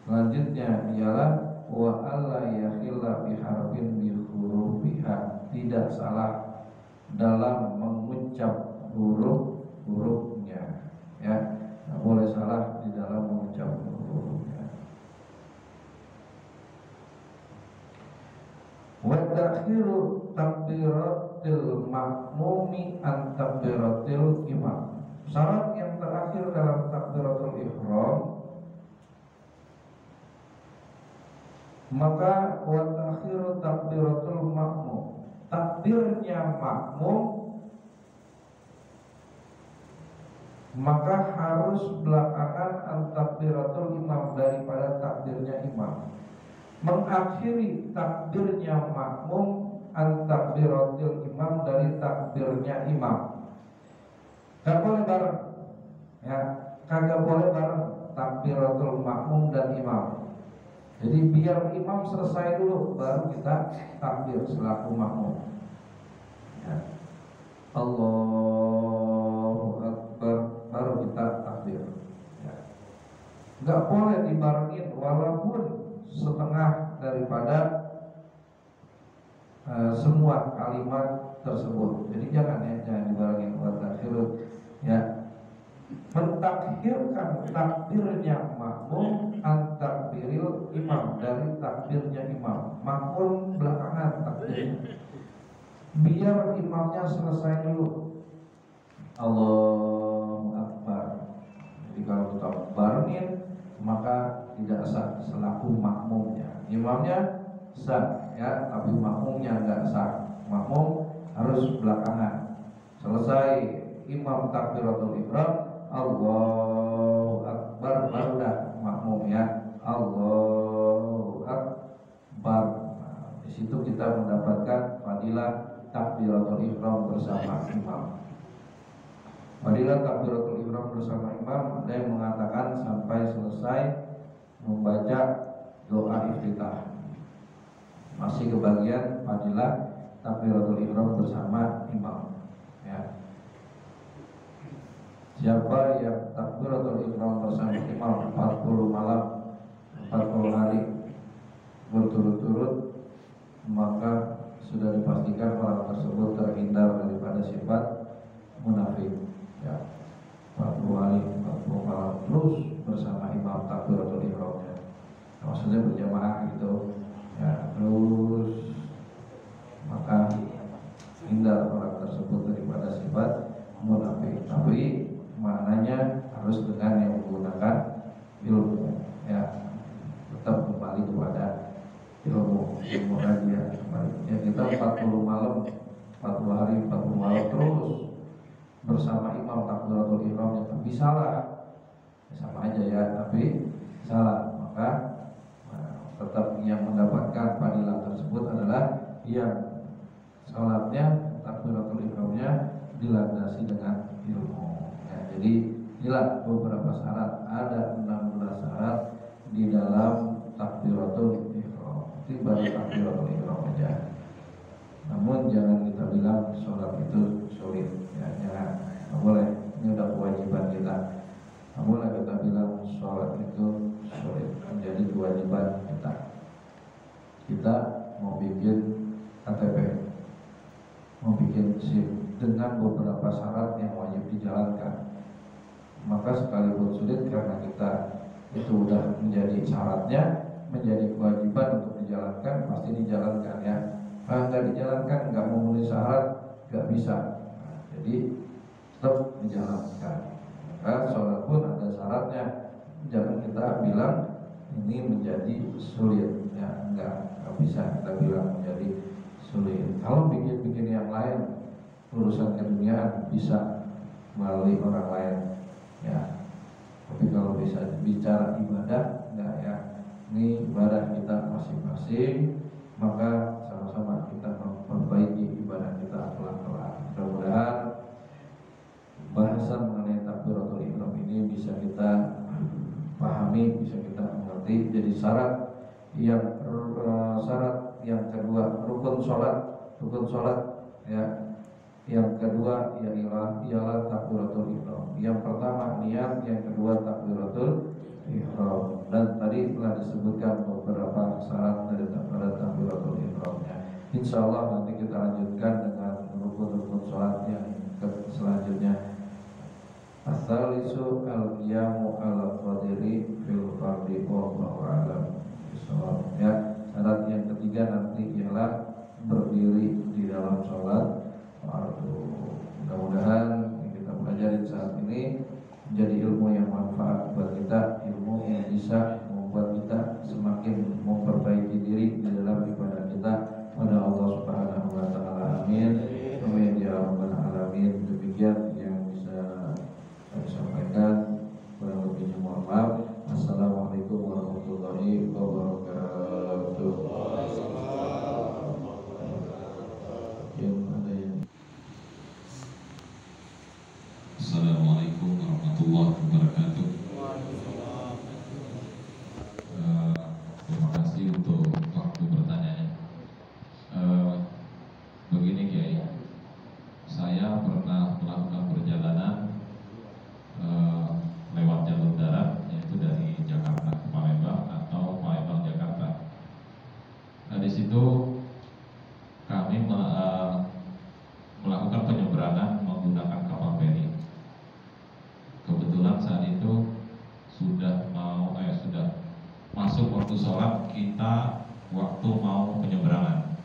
selanjutnya ialah wa alla yakhilla bi harfin bi hurufiha, tidak salah dalam mengucap huruf-hurufnya, ya, nggak boleh salah di dalam mengucap huruf-hurufnya. Wa ta'khiru takbiratil ma'mumi an takbiratil imam. Syarat yang terakhir dalam takbiratul ihram, maka wa ta'khiru takbiratul ma'mum, takbirnya makmum maka harus belakangan an-takbiratul imam daripada takbirnya imam. Mengakhiri takbirnya makmum an-takbiratul imam dari takbirnya imam. Gak boleh bareng, ya, kagak boleh bareng takbiratul makmum dan imam. Jadi biar imam selesai dulu baru kita takbir selaku makmum, ya. Allahu Akbar baru kita takbir, ya. Gak boleh dibarengin walaupun setengah daripada semua kalimat tersebut. Jadi jangan dibarengin wa takhirut, ya. Mentakhirkan takbirnya makmum an takbiril imam dari takbirnya imam. Makmum belakangan takbirnya, biar imamnya selesai dulu. Allahu Akbar. Jadi kalau kita barengin maka tidak sah selaku makmumnya. Imamnya sah, ya, tapi makmumnya enggak sah. Makmum harus belakangan. Selesai imam takbiratul ihram, Allahu Akbar, baru dah makmum, ya, Allahu Akbar. Nah, di situ kita mendapatkan fadilah takbiratul ihram bersama imam. Fadilah takbiratul ihram bersama imam ada yang mengatakan sampai selesai membaca doa iftitah. Masih kebagian fadilah takbiratul ihram bersama imam, ya. Siapa yang takbiratul ihram bersama imam 40 malam 40 hari berturut-turut, maka sudah dipastikan orang tersebut terhindar daripada sifat munafik, ya. 40 hari 40 malam terus bersama imam takbiratul ihramnya, maksudnya berjamaah gitu, ya, terus maka hindar orang tersebut daripada sifat munafik. Tapi maknanya harus dengan yang menggunakan ilmu, ya, tetap kembali kepada ilmu aja. Ya, kita 40 malam 40 hari 40 malam terus bersama imam takbiratul ihram, tapi salah, ya, sama aja, ya, tapi salah, maka tetap yang mendapatkan fadilah tersebut adalah yang salatnya takbiratul ihramnya dilandasi dengan ilmu. Jadi inilah beberapa syarat, ada 16 syarat di dalam takbiratul ihram. Itu baru takbiratul ihram aja. Namun jangan kita bilang sholat itu sulit, ya, jangan, nggak boleh. Ini udah kewajiban kita. Nggak boleh kita bilang sholat itu sulit, menjadi kewajiban kita. Kita mau bikin KTP, mau bikin SIM dengan beberapa syarat yang wajib dijalankan, maka sekalipun sulit karena kita itu udah menjadi syaratnya, menjadi kewajiban untuk dijalankan, pasti dijalankan, ya. Kalau nggak dijalankan, nggak memenuhi syarat, nggak bisa. Nah, jadi tetap dijalankan. Maka sholat pun ada syaratnya. Jangan kita bilang ini menjadi sulit, ya, nggak bisa kita bilang menjadi sulit. Kalau bikin yang lain, urusan keduniaan bisa melalui orang lain, ya. Tapi kalau bisa bicara ibadah, enggak, ya. Ini ibadah kita masing-masing, maka sama-sama kita memperbaiki ibadah kita pelan-pelan. Mudah-mudahan bahasan mengenai takbiratul ihram ini bisa kita pahami, bisa kita mengerti. Jadi syarat yang kedua, rukun sholat, ya. Yang kedua ialah takbiratul ihram. Yang pertama niat, yang kedua takbiratul ihram. Dan tadi telah disebutkan beberapa syarat dari takbiratul ihramnya. Insyaallah nanti kita lanjutkan dengan rukun rukun-rukun sholat yang selanjutnya. As-salisu al-qiyamu ala qadiri fil fardi wallahu a'lam bishawab. Ya, syarat yang ketiga nanti ialah berdiri di dalam sholat. Waduh, mudah-mudahan yang kita pelajari saat ini menjadi ilmu yang manfaat buat kita, ilmu yang bisa membuat kita semakin memperbaiki diri di dalam ibadah kita pada Allah Subhanahu wa taala. Amin. Amin ya rabbal alamin. Demikian yang bisa saya sampaikan, kurang lebihnya mohon maaf. Assalamualaikum warahmatullahi wabarakatuh. Assalamualaikum warahmatullahi wabarakatuh. Terima kasih untuk waktu bertanya. Begini Kiai, saya pernah melakukan perjalanan lewat jalur darat, yaitu dari Jakarta ke Palembang atau Palembang Jakarta. Nah, di situ kami melakukan penyeberangan menggunakan kapal feri. Kebetulan saat itu sudah masuk waktu sholat, kita waktu mau penyeberangan.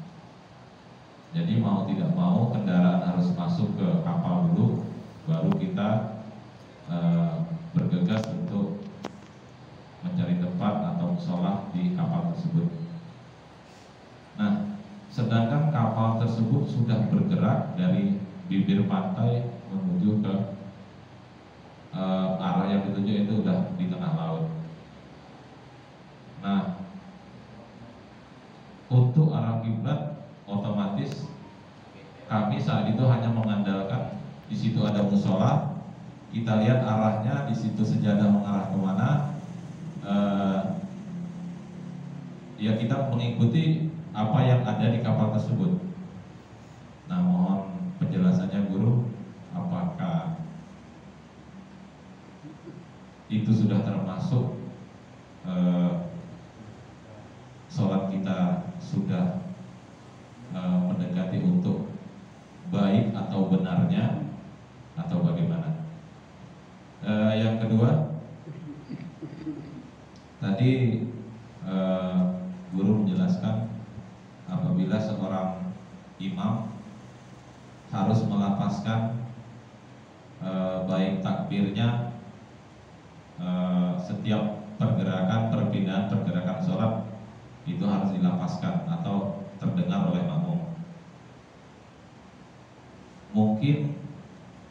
Jadi mau tidak mau kendaraan harus masuk ke kapal dulu, baru kita bergegas untuk mencari tempat atau sholat di kapal tersebut. Nah, sedangkan kapal tersebut sudah bergerak dari bibir pantai menuju ke arah yang dituju, itu udah di tengah laut. Nah, untuk arah kiblat otomatis kami saat itu hanya mengandalkan di situ ada musola, kita lihat arahnya, di situ sejadah mengarah kemana, ya kita mengikuti apa yang ada di kapal tersebut. Nah, mohon penjelasannya guru, apakah itu sudah termasuk sholat kita sudah mendekati untuk baik atau benarnya, atau bagaimana? Yang kedua, tadi guru menjelaskan apabila seorang imam harus melafazkan baik takbirnya setiap perpindahan pergerakan sholat itu harus dilafazkan atau terdengar oleh makmum. Mungkin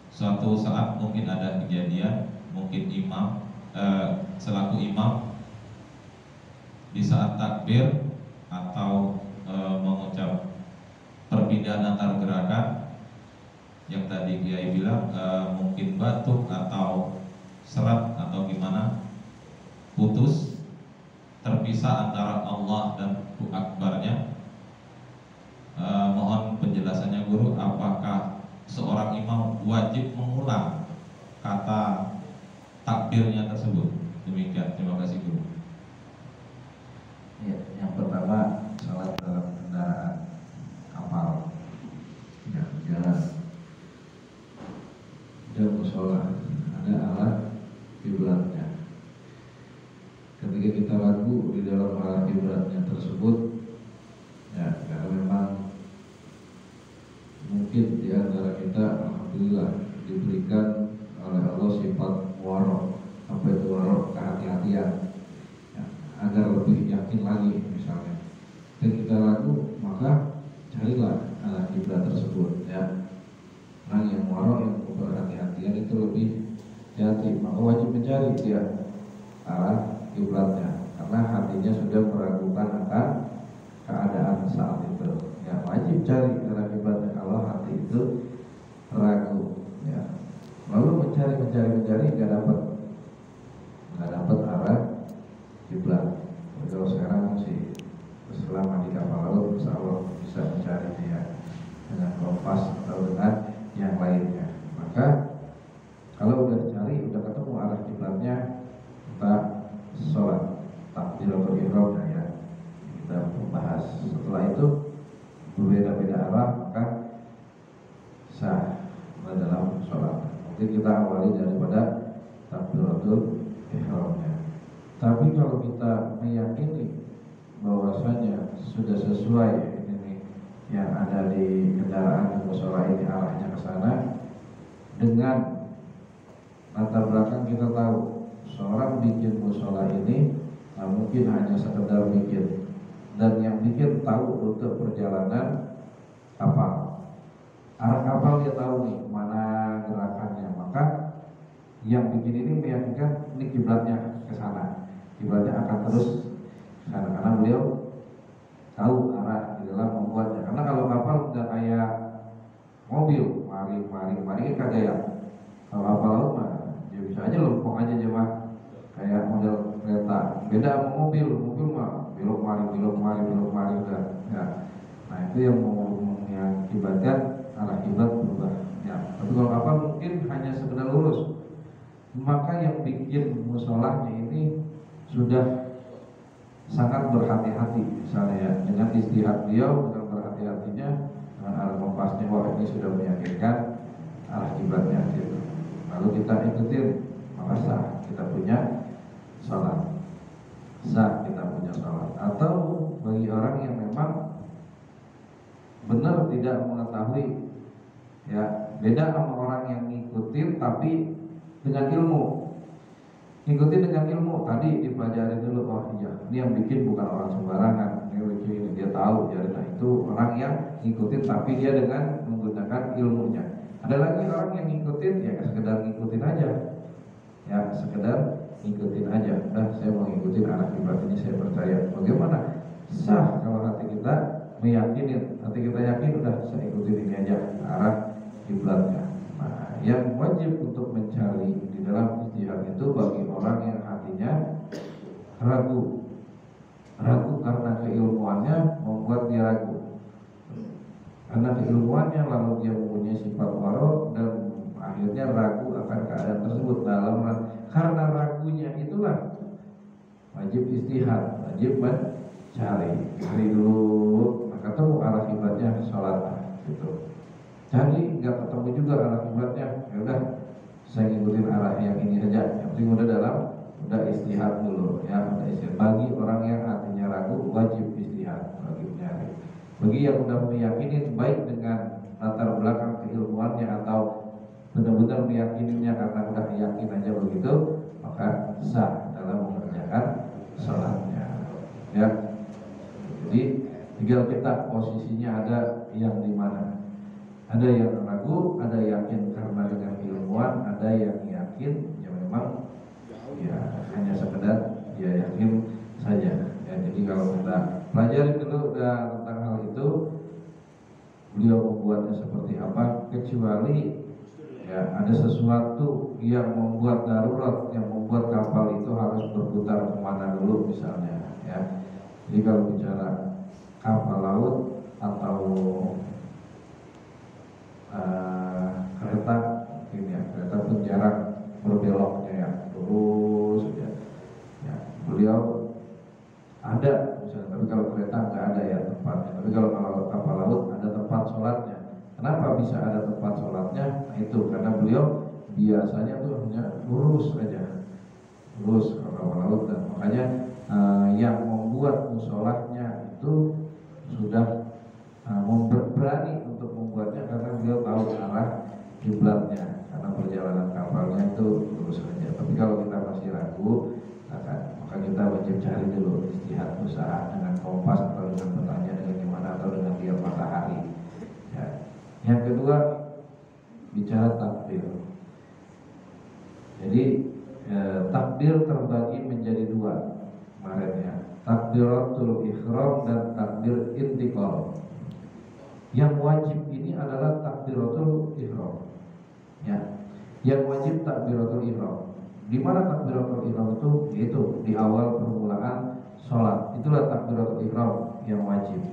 suatu saat mungkin ada kejadian, mungkin imam selaku imam di saat takbir atau mengucap perpindahan antar gerakan yang tadi Kiai bilang mungkin batuk atau serat atau gimana, putus, terpisah antara Allah dan Akbarnya. Mohon penjelasannya guru, apakah seorang imam wajib mengulang kata takbirnya tersebut? Demikian, terima kasih guru. Ya, yang pertama, salat dalam kendaraan kapal, ya, jalan, dan musola, ada arah kiblatnya. Ketika kita ragu di dalam arah kiblatnya tersebut, ya, karena memang mungkin di antara kita, alhamdulillah, diberikan oleh Allah sifat warok. Apa itu warok? Kehati-hatian, ya, agar lebih yakin lagi. Misalnya ketika kita ragu, maka carilah arah kiblat tersebut, ya. Orang yang warok, yang berhati-hatian itu lebih hati, maka wajib mencari dia arah kiblatnya, karena hatinya sudah meragukan akan keadaan saat itu. Ya, wajib cari arah kiblatnya kalau hati itu ragu, ya. Lalu mencari nggak dapat arah kiblat. Kalau sekarang sih selama di kapal laut, insya Allah bisa mencari dia dengan kompas atau dengan yang lainnya. Maka kalau udah dicari, udah ketemu arah kiblatnya, kita sholat takbiratul ihramnya, ya, kita bahas. Setelah itu berbeda-beda arah, maka sholat. Mungkin kita awali daripada takbiratul ihramnya. Tapi kalau kita meyakini bahwasanya sudah sesuai ini yang ada di kendaraan di musola ini arahnya ke sana, dengan latar belakang kita tahu seorang bikin musola ini mungkin hanya sekedar bikin, dan yang bikin tahu untuk perjalanan kapal, arah kapal dia tahu nih mana gerakannya, maka yang bikin ini meyakinkan ini kiblatnya ke sana, kiblatnya akan terus ke sana karena beliau tahu arah di dalam membuatnya. Karena kalau kapal udah kayak mobil, mari kagak ya. Kalau kapal laut mah ya bisa aja lempeng aja jemaah, kayak model kereta. Beda sama mobil mah belok mari udah. Ya. Nah itu yang mengakibatkan arah kiblat berubah. Ya. Tapi kalau kapal mungkin hanya sekedar lurus, maka yang bikin musolahnya ini sudah sangat berhati-hati, misalnya ya, dengan istihad beliau, dengan berhati-hatinya, dengan arah kompasnya, wah ini sudah meyakinkan arah kiblatnya gitu. Lalu kita ikutin, maka sah kita punya sholat, sah kita punya sholat. Atau bagi orang yang memang benar tidak mengetahui, ya beda sama orang yang ngikutin tapi dengan ilmu. Ngikutin dengan ilmu, tadi dipelajari dulu, oh iya ini yang bikin bukan orang sembarangan, ini dia tahu, jadi nah itu orang yang ngikutin tapi dia dengan menggunakan ilmunya. Ada lagi orang yang ngikutin ya sekedar ngikutin aja, ya sekedar ngikutin aja. Nah saya mau ngikutin arah kiblat ini, saya percaya. Bagaimana? Sah kalau hati kita meyakinin, hati kita yakin udah saya ikutin ini aja arah kiblatnya. Nah yang wajib untuk mencari di dalam ijtihad itu bagi orang yang hatinya ragu karena keilmuannya membuat dia ragu. Karena keilmuannya lalu dia mempunyai sifat waro dan akhirnya ragu akan keadaan tersebut. Karena ragunya itulah wajib istihad, wajib mencari dulu, nah, ketemu arah kiblatnya sholat gitu. Jadi nggak ketemu juga arah kiblatnya, ya udah saya ngikutin arah yang ini saja. Yang penting udah istihad dulu, ya udah istihad. Bagi orang yang hatinya ragu wajib istihad, wajib nyari. Bagi yang udah meyakini baik dengan latar belakang keilmuannya atau benar-benar meyakininya karena udah yakin aja begitu, maka sah dalam mengerjakan sholatnya. Ya, jadi tinggal kita posisinya ada yang di mana. Ada yang ragu, ada yakin karena dengan ilmuwan, ada yang yakin ya memang ya hanya sekedar ya yakin saja. Ya, jadi kalau kita pelajari dulu tentang hal itu, beliau membuatnya seperti apa, kecuali ya ada sesuatu yang membuat darurat, yang membuat kapal itu harus berputar kemana dulu misalnya. Ya, jadi kalau bicara kapal laut atau kereta mungkin ya, kereta penjarang berbeloknya ya terus ya beliau ada misalnya, tapi kalau kereta nggak ada ya tempatnya. Tapi kalau kapal laut ada tempat sholatnya. Kenapa bisa ada tempat sholatnya? Nah itu karena beliau biasanya tuh hanya lurus aja, lurus kalau kapal laut, dan makanya yang membuat musolahnya itu sudah berani untuk membuatnya karena beliau tahu arah kiblatnya, karena perjalanan kapalnya itu lurus saja. Tapi kalau kita masih ragu, maka kita wajib cari dulu istihad, usaha dengan kompas atau dengan petanya, dengan gimana, atau dengan lihat matahari. Ya. Yang kedua bicara takbir. Jadi takbir terbagi menjadi dua kemarinnya, takbiratul ihram dan takbir intiqal. Yang wajib ini adalah takbiratul ihram. Ya, yang wajib takbiratul ihram. Di mana takbiratul ihram itu? Yaitu di awal permulaan sholat. Itulah takbiratul ihram yang wajib.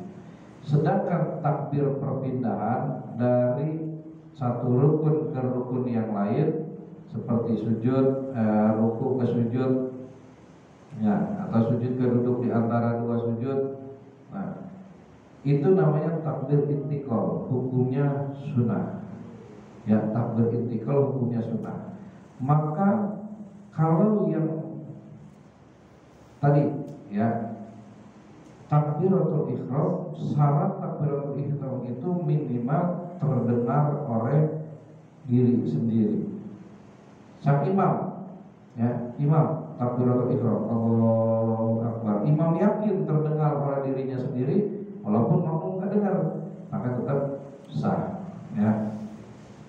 Sedangkan takbir perpindahan dari satu rukun ke rukun yang lain, seperti sujud, ruku ke sujud, ya, atau sujud ke duduk di antara dua sujud. Nah, itu namanya takbir intiqal, hukumnya sunnah. Ya, takbir intikal hukumnya sunnah. Maka kalau yang tadi ya, takbiratul ihram, syarat takbiratul ihram itu minimal terdengar oleh diri sendiri. Sang imam, ya, imam takbiratul ihram, Allahu Akbar. Imam yakin terdengar oleh dirinya sendiri, walaupun makmum nggak dengar, maka tetap sah. Ya,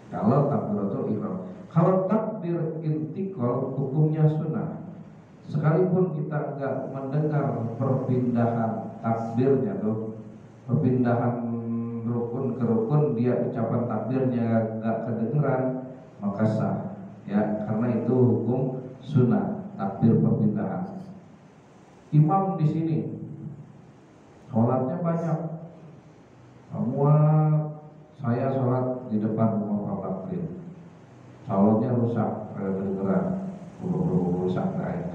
kalau takbiratul ihram. Kalau takbir intikal hukumnya sunnah. Sekalipun kita nggak mendengar perpindahan takbirnya tuh, perpindahan rukun ke rukun, dia ucapan takbirnya nggak kedengeran, maka sah. Ya, karena itu hukum sunnah, takbir perpindahan. Imam di sini sholatnya banyak, semua saya sholat di depan rumah Pak Bakrin, sholatnya rusak, kedengeran, rusak kayak.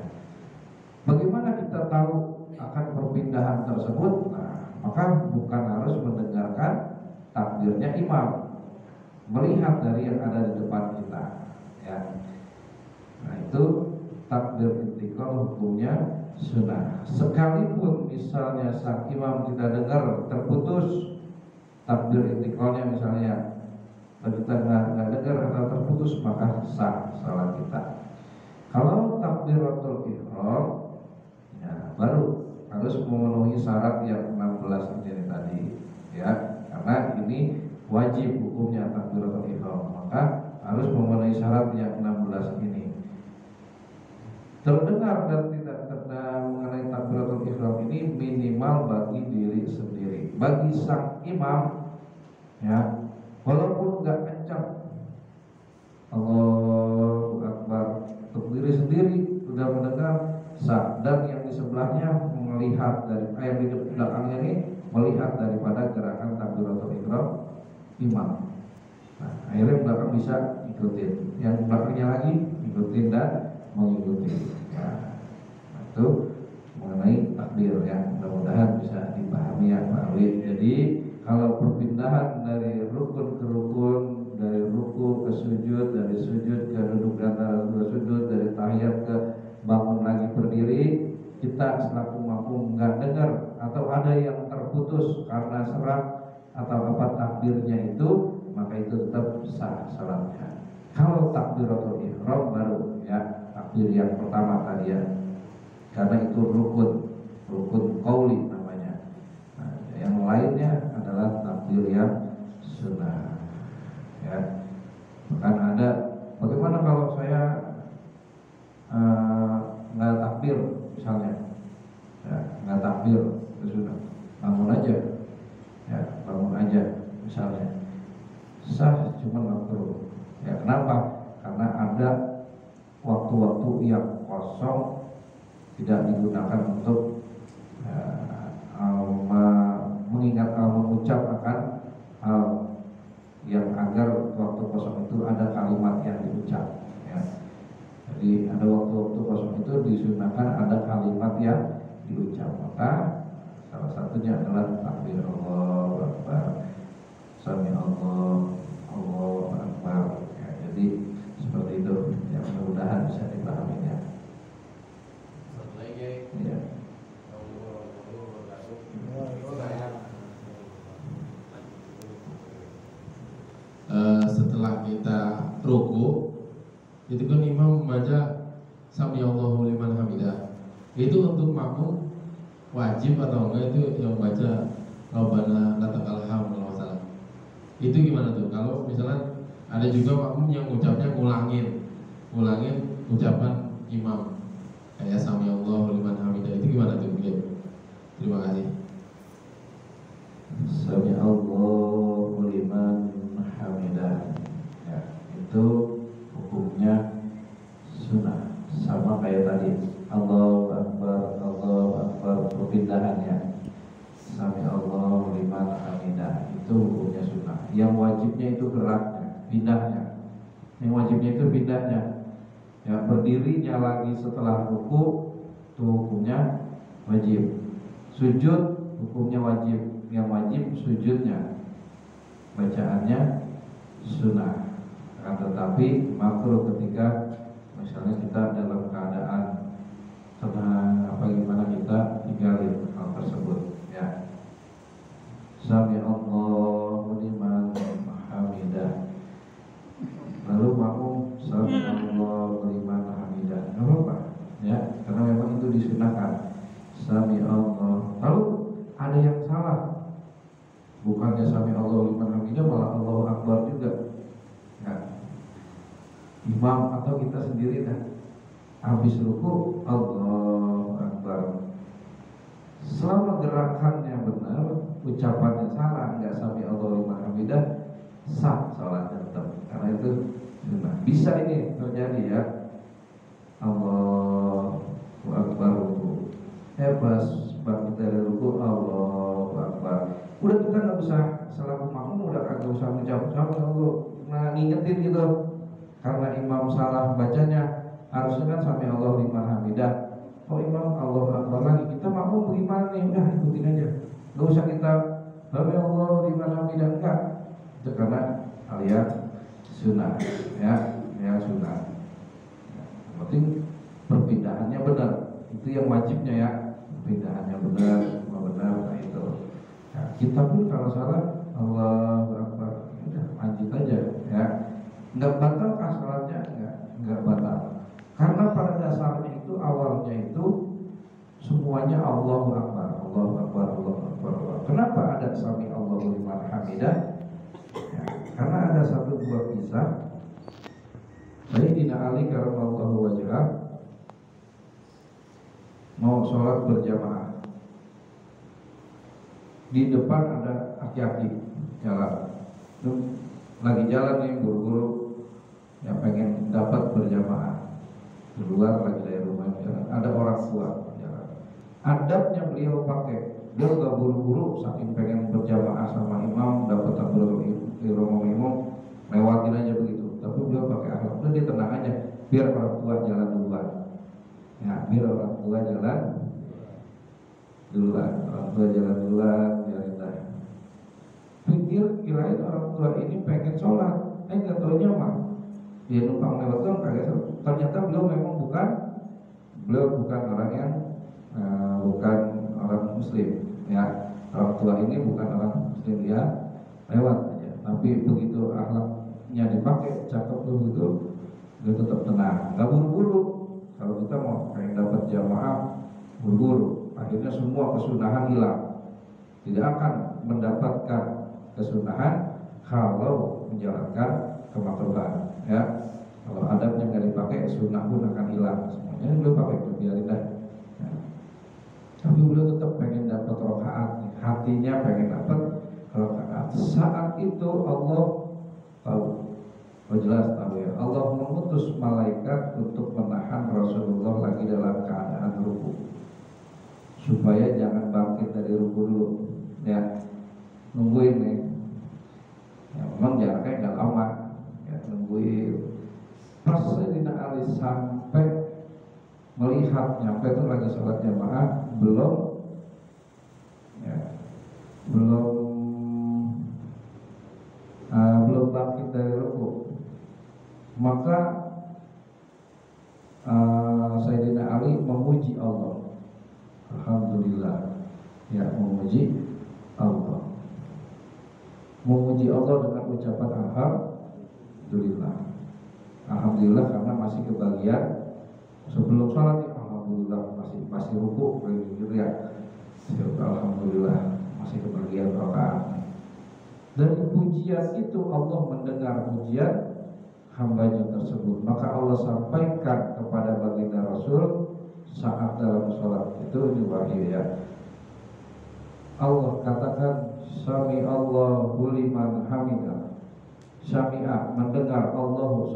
Bagaimana kita tahu akan perpindahan tersebut? Nah, maka bukan harus mendengarkan takbirnya imam, melihat dari yang ada di depan kita. Ya. Nah, itu takbir intikal hukumnya sunnah. Sekalipun misalnya sang imam kita dengar terputus takbir intikalnya, misalnya kita nggak dengar atau terputus, maka sah salat kita. Kalau takbiratul ihram, ya, baru harus memenuhi syarat yang 16 ini tadi, ya, karena ini wajib hukumnya takbiratul ihram, maka harus memenuhi syarat yang 16 ini. Terdengar dan tidak terdengar mengenai takbiratul ihram ini minimal bagi diri sendiri. Bagi sang imam, ya, walaupun nggak kencang, Allahu Akbar, untuk diri sendiri sudah mendengar sah, dan yang di sebelahnya melihat dari yang di belakangnya ini melihat daripada gerakan takbiratul ihram imam. Nah, akhirnya belakang bisa ikutin, yang belakangnya lagi ikutin dan mengikuti. Ya, itu mengenai takbir, ya, mudah-mudahan bisa dipahami ya Pak Alwi. Jadi kalau perpindahan dari rukun ke rukun, dari ruku ke sujud, dari sujud ke duduk antara dua sujud, dari tahiyat ke bangun lagi berdiri, kita selaku makmum nggak dengar atau ada yang terputus karena serak atau apa takbirnya itu, maka itu tetap sah salatnya. Kalau takbiratul ihram baru, ya, takbir yang pertama tadi, ya, karena itu rukun qauli namanya. Nah, yang lainnya adalah takbir yang sunnah. Ya, bahkan ada, bagaimana kalau saya nggak takbir misalnya, ya, nggak takbir, itu sudah bangun aja, ya, bangun aja misalnya, sah, cuma makruh. Ya, kenapa? Karena ada waktu-waktu yang kosong tidak digunakan untuk mengingat mengucap akan hal yang agar waktu kosong itu ada kalimat yang diucap, ya. Jadi ada waktu-waktu kosong itu disunahkan ada kalimat yang diucap, maka salah satunya adalah takbir Allahu Akbar, sami Allahu Akbar, ya. Jadi seperti itu, ya, mudah-mudahan bisa dipahami, ya. Ya. Setelah kita ruku, itu kan imam membaca sami Allahu liman hamidah. Itu untuk makmum wajib atau enggak? Itu yang baca Rabbana lakal hamd kalau salah. Itu gimana tuh? Kalau misalnya ada juga makmum yang ucapnya ngulangin ucapan imam, kayak sami Allahu liman hamidah, itu gimana tuh? Terima kasih. Sami Allahu liman hamidah, ya, itu hukumnya sunnah, sama kayak tadi Allahu Akbar perpindahannya. Sami Allahu liman hamidah itu hukumnya sunnah. Yang wajibnya itu geraknya, pindahnya. Yang wajibnya itu pindahnya, ya, berdirinya lagi setelah ruku itu hukumnya wajib. Sujud hukumnya wajib, yang wajib sujudnya, bacaannya sunnah. Akan tetapi makruh ketika misalnya kita dalam keadaan tenang apa gimana kita tinggalin hal tersebut ya. Sami Allahu liman hamidah. Lalu makmum sami Allahu liman hamidah. Enggak apa-apa ya, karena memang itu disunahkan. Sami Allah. Lalu ada yang salah. Bukannya sami Allahu liman hamidah malah Allahu Akbar juga. Ya. Imam atau kita sendiri dah habis ruku Allahu Akbar. Selama gerakannya benar, ucapannya salah, enggak sami Allahu liman hamidah, sah salatnya tetap. Karena itu sunnah. Bisa ini terjadi ya. Allahu Akbar ruku. Pas bangkit dari ruku Allahu Akbar. Udah kita nggak usah selaku makmum, udah kagak usah mengucap Allah, ngingetin gitu. Karena imam salah bacanya, harusnya kan sami Allahu liman hamidah. Oh imam Allahu Akbar lagi, kita makmum bagaimana nih? Udah ikutin aja. Gak usah kita sami Allahu liman hamidah, enggak. Itu karena alias sunnah ya sunnah. Yang penting perpindahannya benar. Itu yang wajibnya ya. Perpindahannya benar, semua benar, nah itu. Ya, kita pun kalau salah Allahu Akbar, udah lanjut aja ya. Enggak batal salatnya, enggak batal. Karena pada dasarnya itu awalnya itu semuanya Allahu Akbar, Allahu Akbar, Allahu Akbar. Kenapa ada sami Allahu liman hamidah? Ya, karena ada satu buah kisah Sayyidina Ali karramallahu wajhah mau sholat berjamaah. Di depan ada aki-aki jalan, lagi jalan nih buru-buru, yang pengen dapat berjamaah. Di luar lagi dari rumah jalan, ada orang tua jalan. Adabnya beliau pakai, beliau gak buru-buru, saking pengen berjamaah sama imam, dapat takbiratul ihram, lewatin aja begitu. Tapi beliau pakai akhlak, udah dia tenang aja, biar orang tua jalan duluan. Ya, biar orang tua jalan duluan, biarin dah. Pikir kirain orang tua ini pengen sholat, nggak taunya mah dia numpang lewat dong kagak. Ternyata beliau memang bukan orang yang bukan orang muslim ya. Orang tua ini bukan orang muslim, dia lewat aja. Tapi begitu akhlaknya dipakai, cakep begitu, dia tetap tenang, nggak buru-buru. Kalau kita mau pengen dapat jamaah buru-buru, akhirnya semua kesunahan hilang. Tidak akan mendapatkan kesunahan kalau menjalankan kemakruhan ya. Kalau adabnya nggak dipakai, sunnah pun akan hilang semuanya. Beliau pakai, biarin dah ya. Tapi beliau tetap pengen dapat rokaat, hatinya pengen dapat rokaat. Saat itu Allah tahu, jelas tahu ya, Allah mengutus malaikat untuk menahan Rasulullah lagi dalam keadaan ruku, supaya jangan bangkit dari ruku dulu ya, nungguin nih ya. Memang jaraknya nggak lama ya, nungguin. Pas Sayyidina Ali sampai melihat nyampe itu lagi sholat jamaah, belum bangkit dari ruku, maka Sayyidina Ali memuji Allah. Alhamdulillah ya, memuji Allah dengan ucapan Alhamdulillah karena masih kebagian sebelum sholat. Alhamdulillah masih ruku gitu ya. Alhamdulillah masih kebagian rakaat. Dari pujian itu Allah mendengar pujian hambanya tersebut, maka Allah sampaikan kepada baginda Rasul saat dalam sholat itu di wahyu ya. Allah katakan sami Allahu liman hamidah. Sami'ah mendengar Allah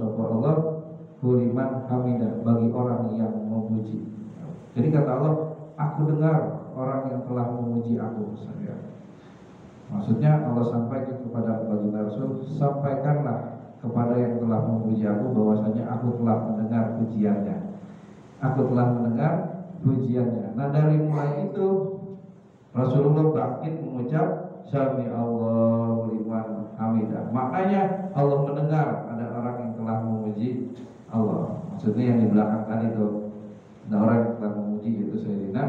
liman hamidah, bagi orang yang memuji. Jadi kata Allah, aku dengar orang yang telah memuji aku. Maksudnya Allah sampaikan kepada baginda Rasul, sampaikanlah kepada yang telah memuji aku bahwasanya aku telah mendengar pujiannya. Nah dari mulai itu Rasulullah bangkit mengucap sami Allahu liman hamidah. Maknanya Allah mendengar ada orang yang telah memuji Allah. Maksudnya yang di belakang tadi itu ada orang yang telah memuji, itu Sayyidina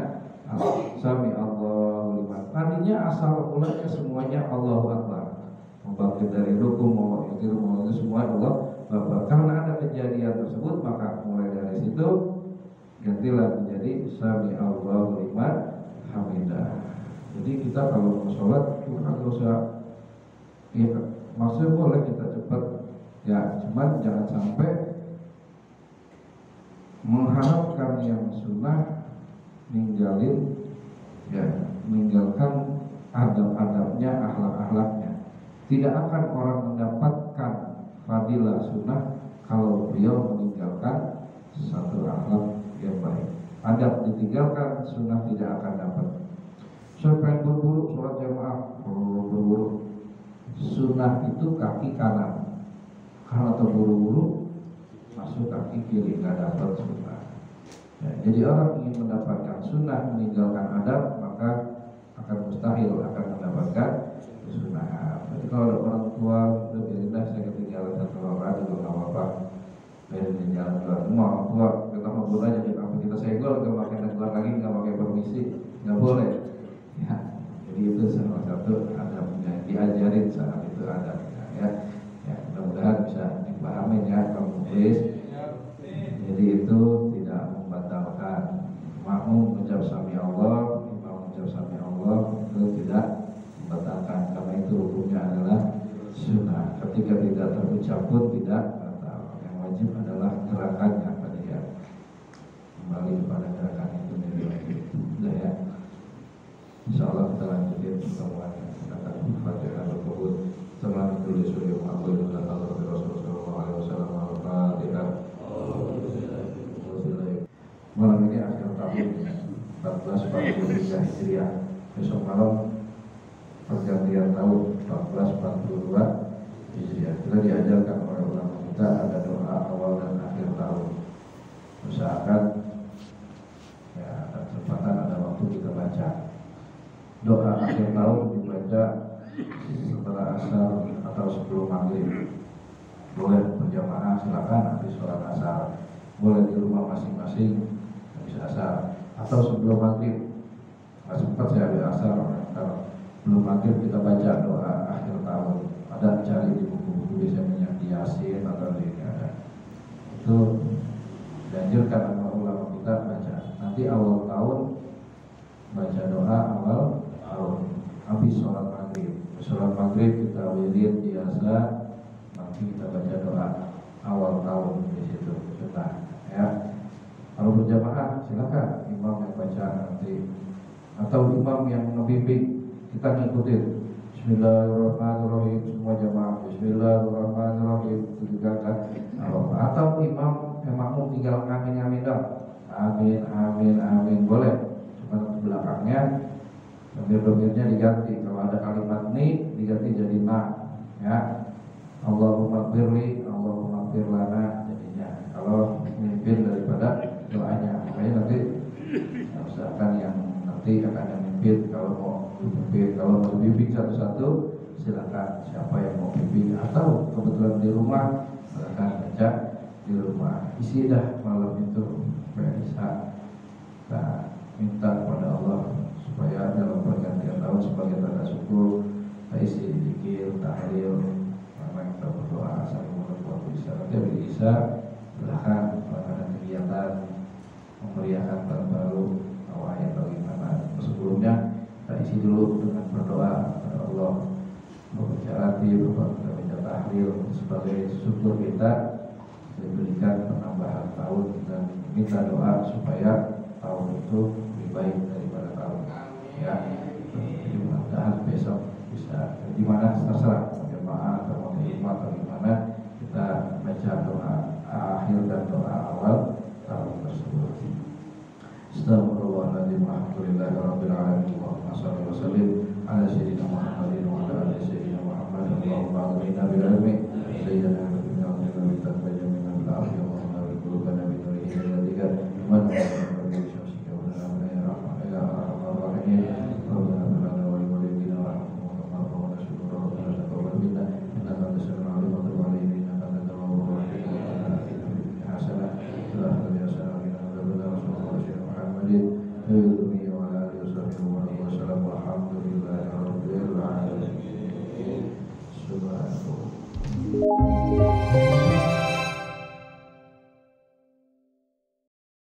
Sami Allahu liman. Tadinya asal mulanya semuanya Allahu Akbar. Membangkit dari rukun, mau itu semua Allah Akbar. Karena ada kejadian tersebut, maka mulai dari situ gantilah menjadi Sami Allahu liman hamidah. Jadi kita kalau mau sholat kita nggak usah, ya maksudnya boleh kita cepat, ya cuman jangan sampai mengharapkan yang sunnah, meninggalkan adab-adabnya, akhlak-akhlaknya. Tidak akan orang mendapatkan fadilah sunnah kalau beliau meninggalkan satu akhlak yang baik. Adab ditinggalkan, sunnah tidak akan dapat. Saya pengen buru-buru sholat jamaah, buru-buru. Sunnah itu kaki kanan, karena terburu-buru masuk kaki kiri, nggak dapat sunnah. Ya, jadi orang ingin mendapatkan sunnah meninggalkan adab, maka akan mustahil akan mendapatkan sunnah. Jadi kalau ada orang tua, biarinlah saya ketinggalan satu orang juga nggak apa-apa. Biarin jalan keluar. Semua orang tua kita mau aja, apa kita segol, kita pakai keluar lagi, nggak pakai permisi, nggak boleh. Ya, jadi itu salah satu adabnya diajarin saat itu adabnya, ya. Ya, mudah-mudahan bisa dipahami ya Pak Mulis. Jadi itu tidak membatalkan makmum mengucap sami Allah, imam mengucap sami Allah, itu tidak membatalkan, karena itu hukumnya adalah sunnah. Ketika tidak terucap pun tidak batal. Yang wajib adalah gerakannya tadi ya. Kembali kepada gerakan itu menjadi wajib. Sudah ya. Insyaallah kita lanjutin pertemuan kita akan Fatihah berkabut. Selamat tulis surya Muhammad dan Allah Rasulullah SAW. Al-Fatihah. Malam ini akhir tahun 1443 Hijriah. Besok malam pergantian tahun 1442 Hijriah. Kita diajarkan oleh ulama kita ada doa awal dan akhir tahun. Usahakan ya ada kesempatan, ada waktu kita baca. Doa akhir tahun dibaca setelah asar atau sebelum maghrib. Boleh berjamaah, silakan habis sholat asar. Boleh di rumah masing-masing habis asar atau sebelum maghrib. Nggak sempat saya habis asar, kalau belum maghrib kita baca doa akhir tahun. Ada cari di buku-buku biasanya di Yasin atau di ada. Itu dianjurkan sama ulama kita baca. Nanti awal tahun baca doa awal tahun, habis sholat maghrib. Sholat maghrib kita wirid biasa, nanti kita baca doa awal tahun di situ sudah ya. Kalau berjamaah silakan imam yang baca nanti, atau imam yang membimbing, kita ngikutin. Bismillahirrahmanirrahim, semua jamaah Bismillahirrahmanirrahim, itu juga kan. Atau imam yang makmum tinggal amin dong, amin boleh. Cuma belakangnya domir-domirnya diganti. Kalau ada kalimat ni diganti jadi na ya. Allahumma firli, Allahumma firlana jadinya. Kalau mimpin daripada doanya, makanya nanti usahakan yang nanti akan yang mimpin. Kalau mau mimpin, kalau mau bimbing satu-satu silakan, siapa yang mau bimbing. Atau kebetulan di rumah silakan baca di rumah. Isi dah malam itu supaya bisa kita minta kepada Allah supaya dalam pergantian tahun sebagai tanda syukur kita isi zikir, tahlil, karena kita berdoa saling mengucapkan bisa. Nanti bisa silahkan melakukan kegiatan memeriahkan tahun baru awal atau gimana. Sebelumnya kita isi dulu dengan berdoa kepada Allah, berbicara berbaca tahlil sebagai syukur kita diberikan penambahan tahun, dan minta doa supaya tahun itu lebih baik daripada tahun ya. Jadi mudah-mudahan besok bisa di mana terserah jemaah atau mau terima atau gimana, kita baca doa akhir dan doa awal tahun tersebut. Astagfirullahaladzim, alhamdulillahirabbil alamin, Allahumma shalli wa sallim ala sayyidina Muhammadin wa ala ali sayyidina Muhammad. Allahumma aghfir lana bil ilmi sayyidina wa inna bi taqwa min al afi wa inna bi qulubina bi nurihi alladhika man walhamdulillahirabbil alamin. Subhanallah.